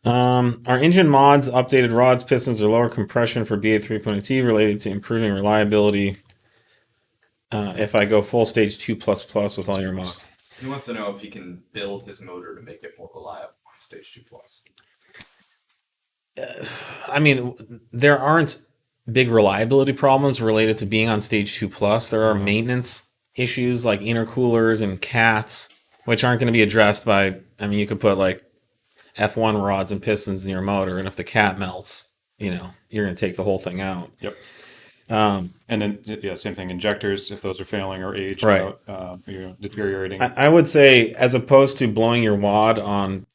A: our engine mods, updated rods, pistons, or lower compression for B8 3.0T related to improving reliability. If I go full stage 2++ with all your mods,
C: He wants to know if he can build his motor to make it more reliable on stage 2+.
A: I mean, there aren't big reliability problems related to being on stage 2+. There are maintenance issues like intercoolers and cats, which aren't going to be addressed by, you could put like F1 rods and pistons in your motor, and if the cat melts, you're going to take the whole thing out.
B: Yep. And then, same thing, injectors, if those are failing or aged
A: Right.
B: out, deteriorating.
A: I would say, as opposed to blowing your wad on,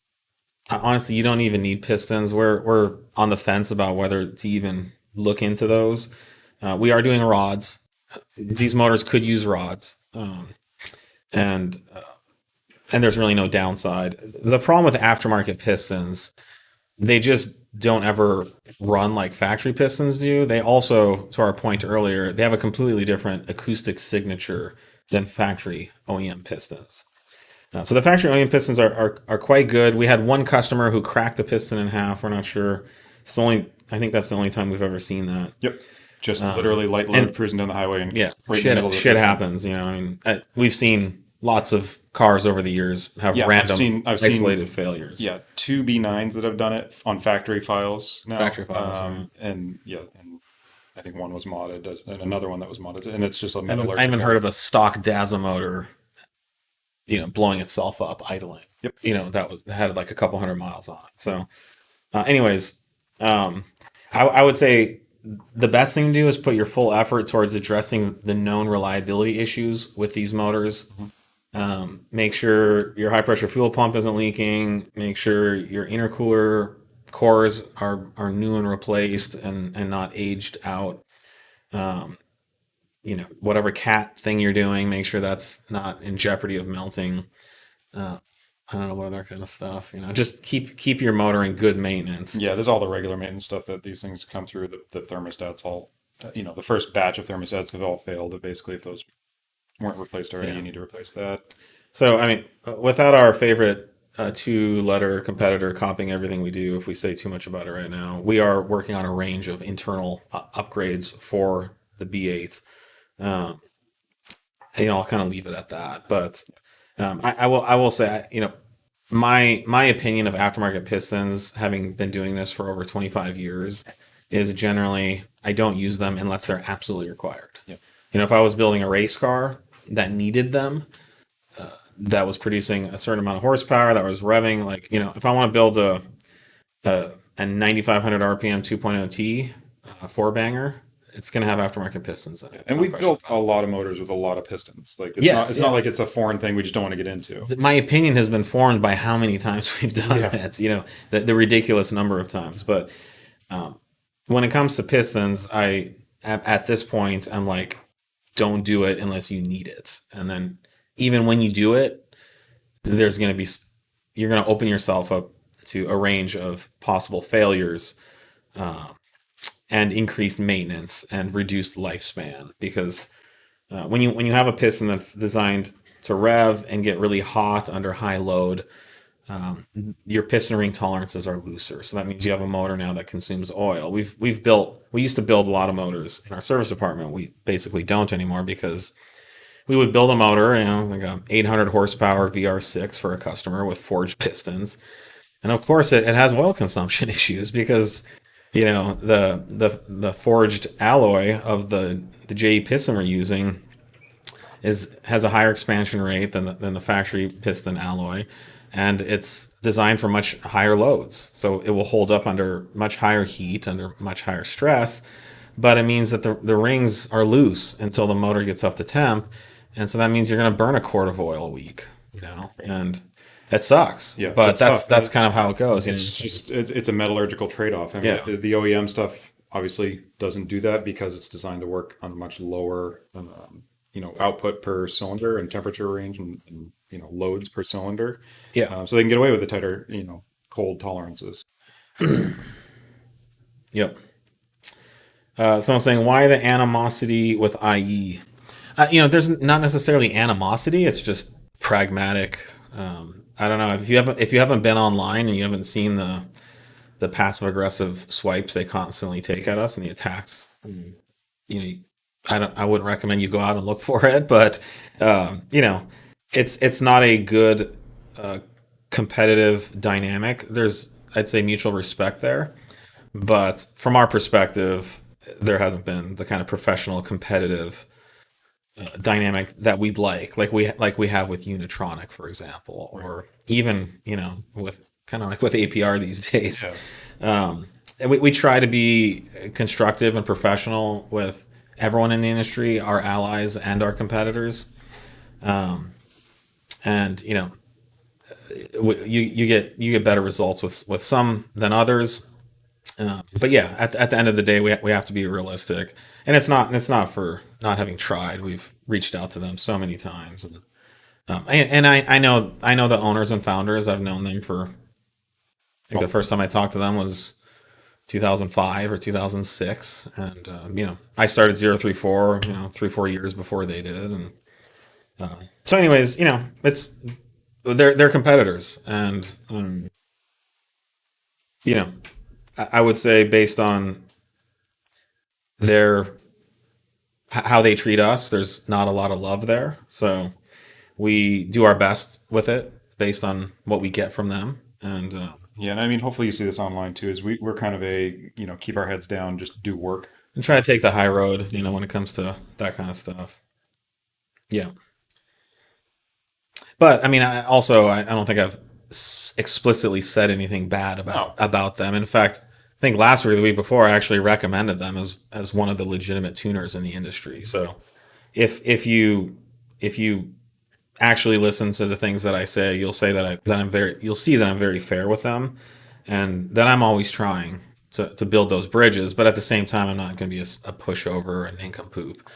A: honestly, you don't even need pistons. We're on the fence about whether to even look into those. We are doing rods. These motors could use rods. And there's really no downside. The problem with aftermarket pistons, they just don't ever run like factory pistons do. They also, to our point earlier, they have a completely different acoustic signature than factory OEM pistons. So the factory OEM pistons are quite good. We had one customer who cracked a piston in half. We're not sure. I think that's the only time we've ever seen that.
B: Yep. Just literally light load cruising down the highway and
A: yeah,
B: right in the middle of the
A: shit
B: piston.
A: happens. We've seen lots of cars over the years have random isolated failures.
B: Yeah, 2 B9s that have done it on factory files now.
A: Factory files, right.
B: And I think one was modded, and another one that was modded, and it's just a
A: I haven't heard of a stock DAZA motor, blowing itself up idling.
B: Yep.
A: That had like a couple 100 miles on it. So, anyways, I would say the best thing to do is put your full effort towards addressing the known reliability issues with these motors. Make sure your high pressure fuel pump isn't leaking. Make sure your intercooler cores are new and replaced and not aged out. Whatever cat thing you're doing, make sure that's not in jeopardy of melting. I don't know, what other kind of stuff. Just keep your motor in good maintenance.
B: Yeah, there's all the regular maintenance stuff that these things come through. The thermostats all, the first batch of thermostats have all failed. Basically, if those weren't replaced already, you need to replace that.
A: So, without our favorite 2-letter competitor copying everything we do, if we say too much about it right now, we are working on a range of internal upgrades for the B8. I'll kind of leave it at that. But I will say, my opinion of aftermarket pistons, having been doing this for over 25 years, is generally I don't use them unless they're absolutely required.
B: Yep.
A: If I was building a race car that needed them, that was producing a certain amount of horsepower that was revving. Like, if I want to build a 9,500 RPM 2.0 T four banger, it's going to have aftermarket pistons in it.
B: And
A: No
B: we've
A: question
B: built
A: about
B: a
A: it.
B: lot of motors with a lot of pistons. Like
A: Yes,
B: it's not like
A: yes.
B: it's a foreign thing we just don't want to get into.
A: My opinion has been formed by how many times we've done
B: Yeah.
A: it. The ridiculous number of times. But when it comes to pistons, at this point, I'm like, don't do it unless you need it. And then even when you do it, you're going to open yourself up to a range of possible failures, and increased maintenance and reduced lifespan. Because when you have a piston that's designed to rev and get really hot under high load, your piston ring tolerances are looser. So that means you have a motor now that consumes oil. We used to build a lot of motors in our service department. We basically don't anymore because we would build a motor, like a 800 horsepower VR6 for a customer with forged pistons. And of course it has oil consumption issues because, the forged alloy of the JE piston we're using has a higher expansion rate than the factory piston alloy, and it's designed for much higher loads. So it will hold up under much higher heat, under much higher stress, but it means that the rings are loose until the motor gets up to temp, and so that means you're going to burn a quart of oil a week, and it sucks.
B: Yeah,
A: but
B: it's
A: that's
B: tough.
A: kind of how it goes.
B: It's a metallurgical trade-off. I mean,
A: Yeah.
B: the OEM stuff obviously doesn't do that because it's designed to work on a much lower, output per cylinder and temperature range and loads per cylinder.
A: Yeah.
B: So they can get away with the tighter, cold tolerances.
A: Yep. Someone's saying, why the animosity with IE? There's not necessarily animosity. It's just pragmatic. I don't know if you haven't been online and you haven't seen the passive aggressive swipes they constantly take at us and the attacks. I wouldn't recommend you go out and look for it, but it's not a good competitive dynamic. There's, I'd say, mutual respect there, but from our perspective, there hasn't been the kind of professional competitive dynamic that we'd like we have with Unitronic, for example, or even with kind of like with APR these days.
B: Yeah.
A: And we try to be constructive and professional with everyone in the industry, our allies and our competitors. And you get better results with some than others. But yeah, at the end of the day, we have to be realistic, and it's not for not having tried. We've reached out to them so many times, and I know the owners and founders. I've known them for, I think the first time I talked to them was 2005 or 2006, and I started 034, 3-4 years before they did, and so anyways, it's they're competitors, and I would say based on how they treat us, there's not a lot of love there. So we do our best with it based on what we get from them. And
B: Yeah, and I mean, hopefully you see this online too. Is we're kind of keep our heads down, just do work.
A: and try to take the high road, when it comes to that kind of stuff. Yeah. But I mean, I don't think I've explicitly said anything bad about them. In fact, I think last week or the week before, I actually recommended them as one of the legitimate tuners in the industry. So if you actually listen to the things that I say, you'll see that I'm very fair with them, and that I'm always trying to build those bridges. But at the same time, I'm not going to be a pushover, an nincompoop.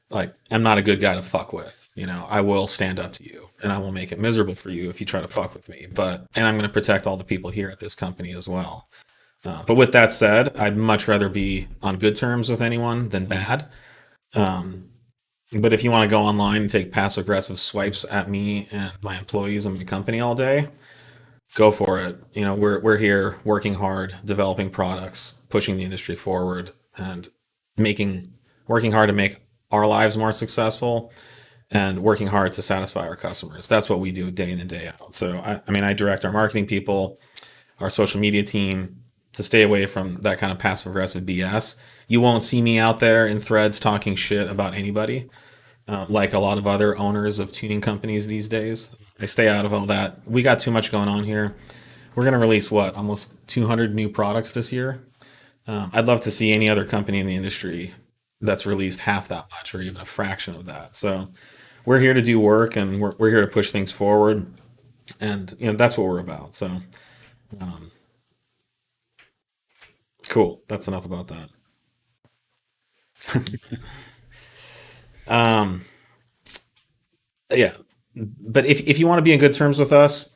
A: Like, I'm not a good guy to fuck with. I will stand up to you, and I will make it miserable for you if you try to fuck with me. And I'm going to protect all the people here at this company as well. But with that said, I'd much rather be on good terms with anyone than bad. But if you want to go online and take passive aggressive swipes at me and my employees and my company all day, go for it. We're here working hard, developing products, pushing the industry forward, and working hard to make our lives more successful, and working hard to satisfy our customers. That's what we do day in and day out. So I direct our marketing people, our social media team, to stay away from that kind of passive aggressive BS. You won't see me out there in threads talking shit about anybody. like a lot of other owners of tuning companies these days. I stay out of all that. We got too much going on here. We're going to release almost 200 new products this year. I'd love to see any other company in the industry that's released half that much or even a fraction of that. So we're here to do work, and we're here to push things forward, and that's what we're about. So cool. That's enough about that. Yeah, but if you want to be in good terms with us,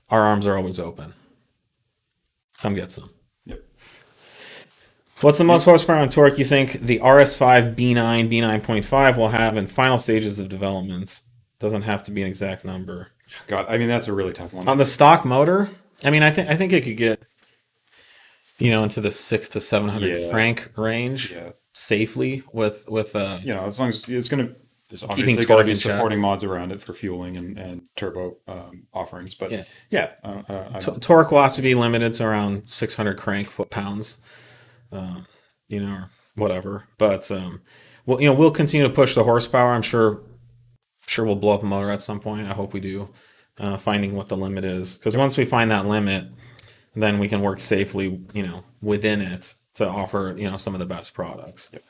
A: our arms are always open. Come get some.
B: Yep.
A: What's the most horsepower and torque you think the RS5 B9, B9.5 will have in final stages of development? Doesn't have to be an exact number.
B: God, I mean, that's a really tough one.
A: On the stock motor, I mean, I think it could get, into the 600 to 700 crank range safely with
B: as long as it's going to, there's
A: keeping
B: obviously
A: torque
B: got to be
A: in check.
B: supporting mods around it for fueling and turbo offerings. But
A: torque will have to be limited to around 600 crank foot-pounds, or whatever. But we'll continue to push the horsepower. I'm sure we'll blow up a motor at some point. I hope we do. Finding what the limit is, because once we find that limit, then we can work safely, within it to offer, some of the best products.
B: Yep.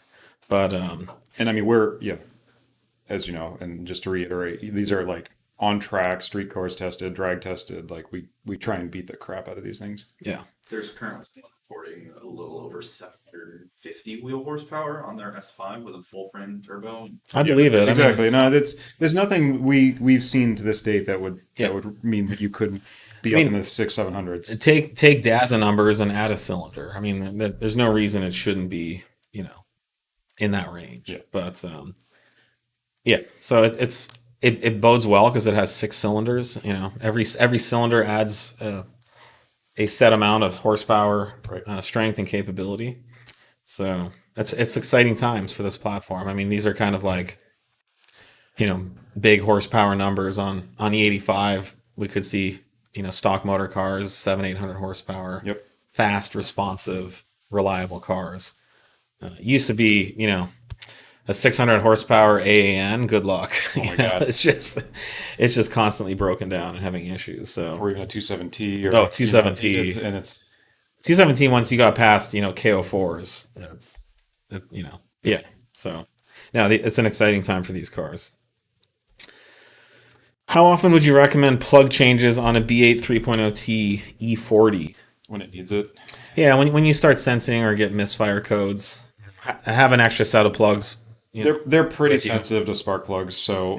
A: But
B: and I mean, as you know, and just to reiterate, these are like on track, street course tested, drag tested. Like we try and beat the crap out of these things.
A: Yeah.
C: There's currently someone reporting a little over 750 wheel horsepower on their S5 with a full frame turbo.
A: I believe it.
B: Exactly. There's nothing we've seen to this date that would mean that you couldn't be up in the 600-700s.
A: Take DASA numbers and add a cylinder. I mean, there's no reason it shouldn't be, in that range.
B: Yeah.
A: But so it bodes well because it has 6 cylinders. Every cylinder adds a set amount of horsepower, strength, and capability. So it's exciting times for this platform. I mean, these are kind of like, big horsepower numbers on E85. We could see, stock motor cars, 700-800 horsepower.
B: Yep.
A: Fast, responsive, reliable cars. Used to be, a 600 horsepower AAN. Good luck.
B: Oh my God.
A: It's just constantly broken down and having issues. So
B: or even a 27T. Or,
A: 27T.
B: And it's
A: 217 once you got past, KO4s. So now it's an exciting time for these cars. How often would you recommend plug changes on a B8 3.0T E40?
B: When it needs it.
A: Yeah, when you start sensing or get misfire codes, have an extra set of plugs.
B: They're pretty sensitive to spark plugs, so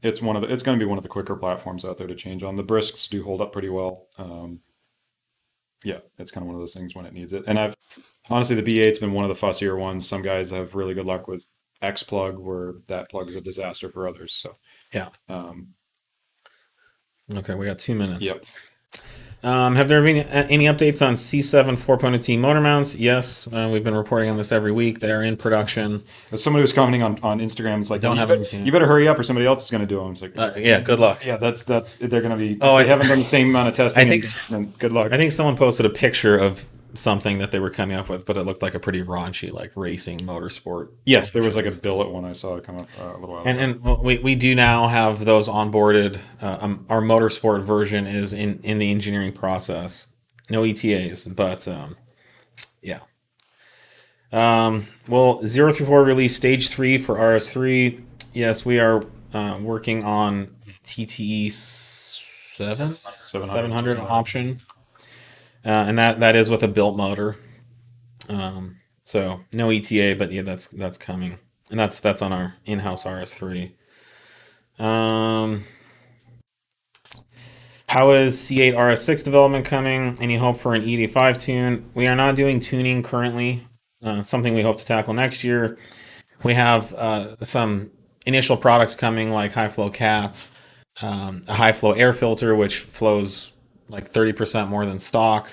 B: it's going to be one of the quicker platforms out there to change on. The brisks do hold up pretty well. It's kind of one of those things when it needs it. And honestly, the B8's been one of the fussier ones. Some guys have really good luck with X plug, where that plug is a disaster for others. So
A: okay, we got 2 minutes.
B: Yep.
A: Have there been any updates on C7 4.0T motor mounts? Yes, we've been reporting on this every week. They're in production.
B: As somebody was commenting on Instagram, it's like, you better hurry up or somebody else is going to do them. It's like,
A: good luck.
B: Yeah, that's they're going to be. They haven't done the same amount of testing. And good luck.
A: I think someone posted a picture of something that they were coming up with, but it looked like a pretty raunchy, like racing motorsport.
B: Yes, there was like a billet one I saw come up a little while ago.
A: And we do now have those onboarded. Our motorsport version is in the engineering process. No ETAs, but well, 034 release stage 3 for RS3. Yes, we are working on TTE 700 option. And that is with a built motor. So no ETA, but that's coming. And that's on our in-house RS3. How is C8 RS6 development coming? Any hope for an E85 tune? We are not doing tuning currently. Something we hope to tackle next year. We have some initial products coming, like high flow cats, a high flow air filter, which flows like 30% more than stock.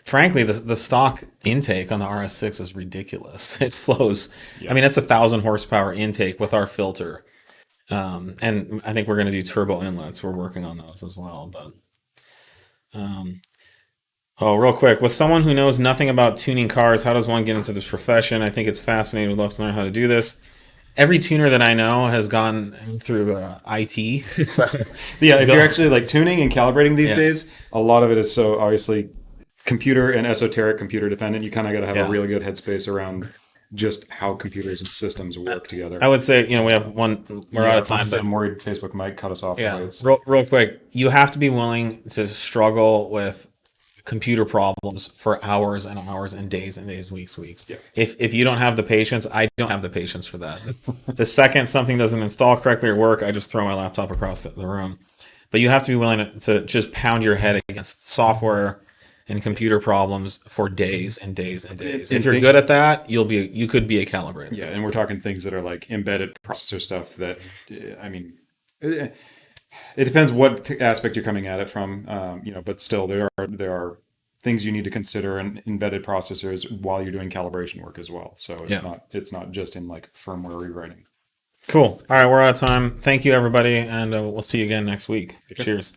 A: Frankly, the stock intake on the RS6 is ridiculous. It flows. I mean, it's 1,000 horsepower intake with our filter. And I think we're going to do turbo inlets. We're working on those as well. But real quick, with someone who knows nothing about tuning cars, how does one get into this profession? I think it's fascinating. We'd love to learn how to do this. every tuner that I know has gone through IT. So
B: Yeah, if
A: Go-
B: you're actually like tuning and calibrating these
A: Yeah.
B: days, a lot of it is so obviously computer and esoteric computer dependent. You kind of got to have
A: Yeah.
B: a really good headspace around just how computers and systems work together.
A: I would say, we have we're out of time, but
B: I'm worried Facebook might cut us off.
A: yeah,
B: It's-
A: real quick, you have to be willing to struggle with computer problems for hours and hours and days, weeks.
B: Yeah.
A: If you don't have the patience, I don't have the patience for that. The second something doesn't install correctly or work, I just throw my laptop across the room. But you have to be willing to just pound your head against software and computer problems for days and days and days. If you're good at that, you could be a calibrator.
B: Yeah, and we're talking things that are like embedded processor stuff that, I mean, it depends what aspect you're coming at it from, but still there are things you need to consider in embedded processors while you're doing calibration work as well. So it's not just in like firmware rewriting.
A: Cool. All right, we're out of time. Thank you, everybody, and we'll see you again next week. Cheers.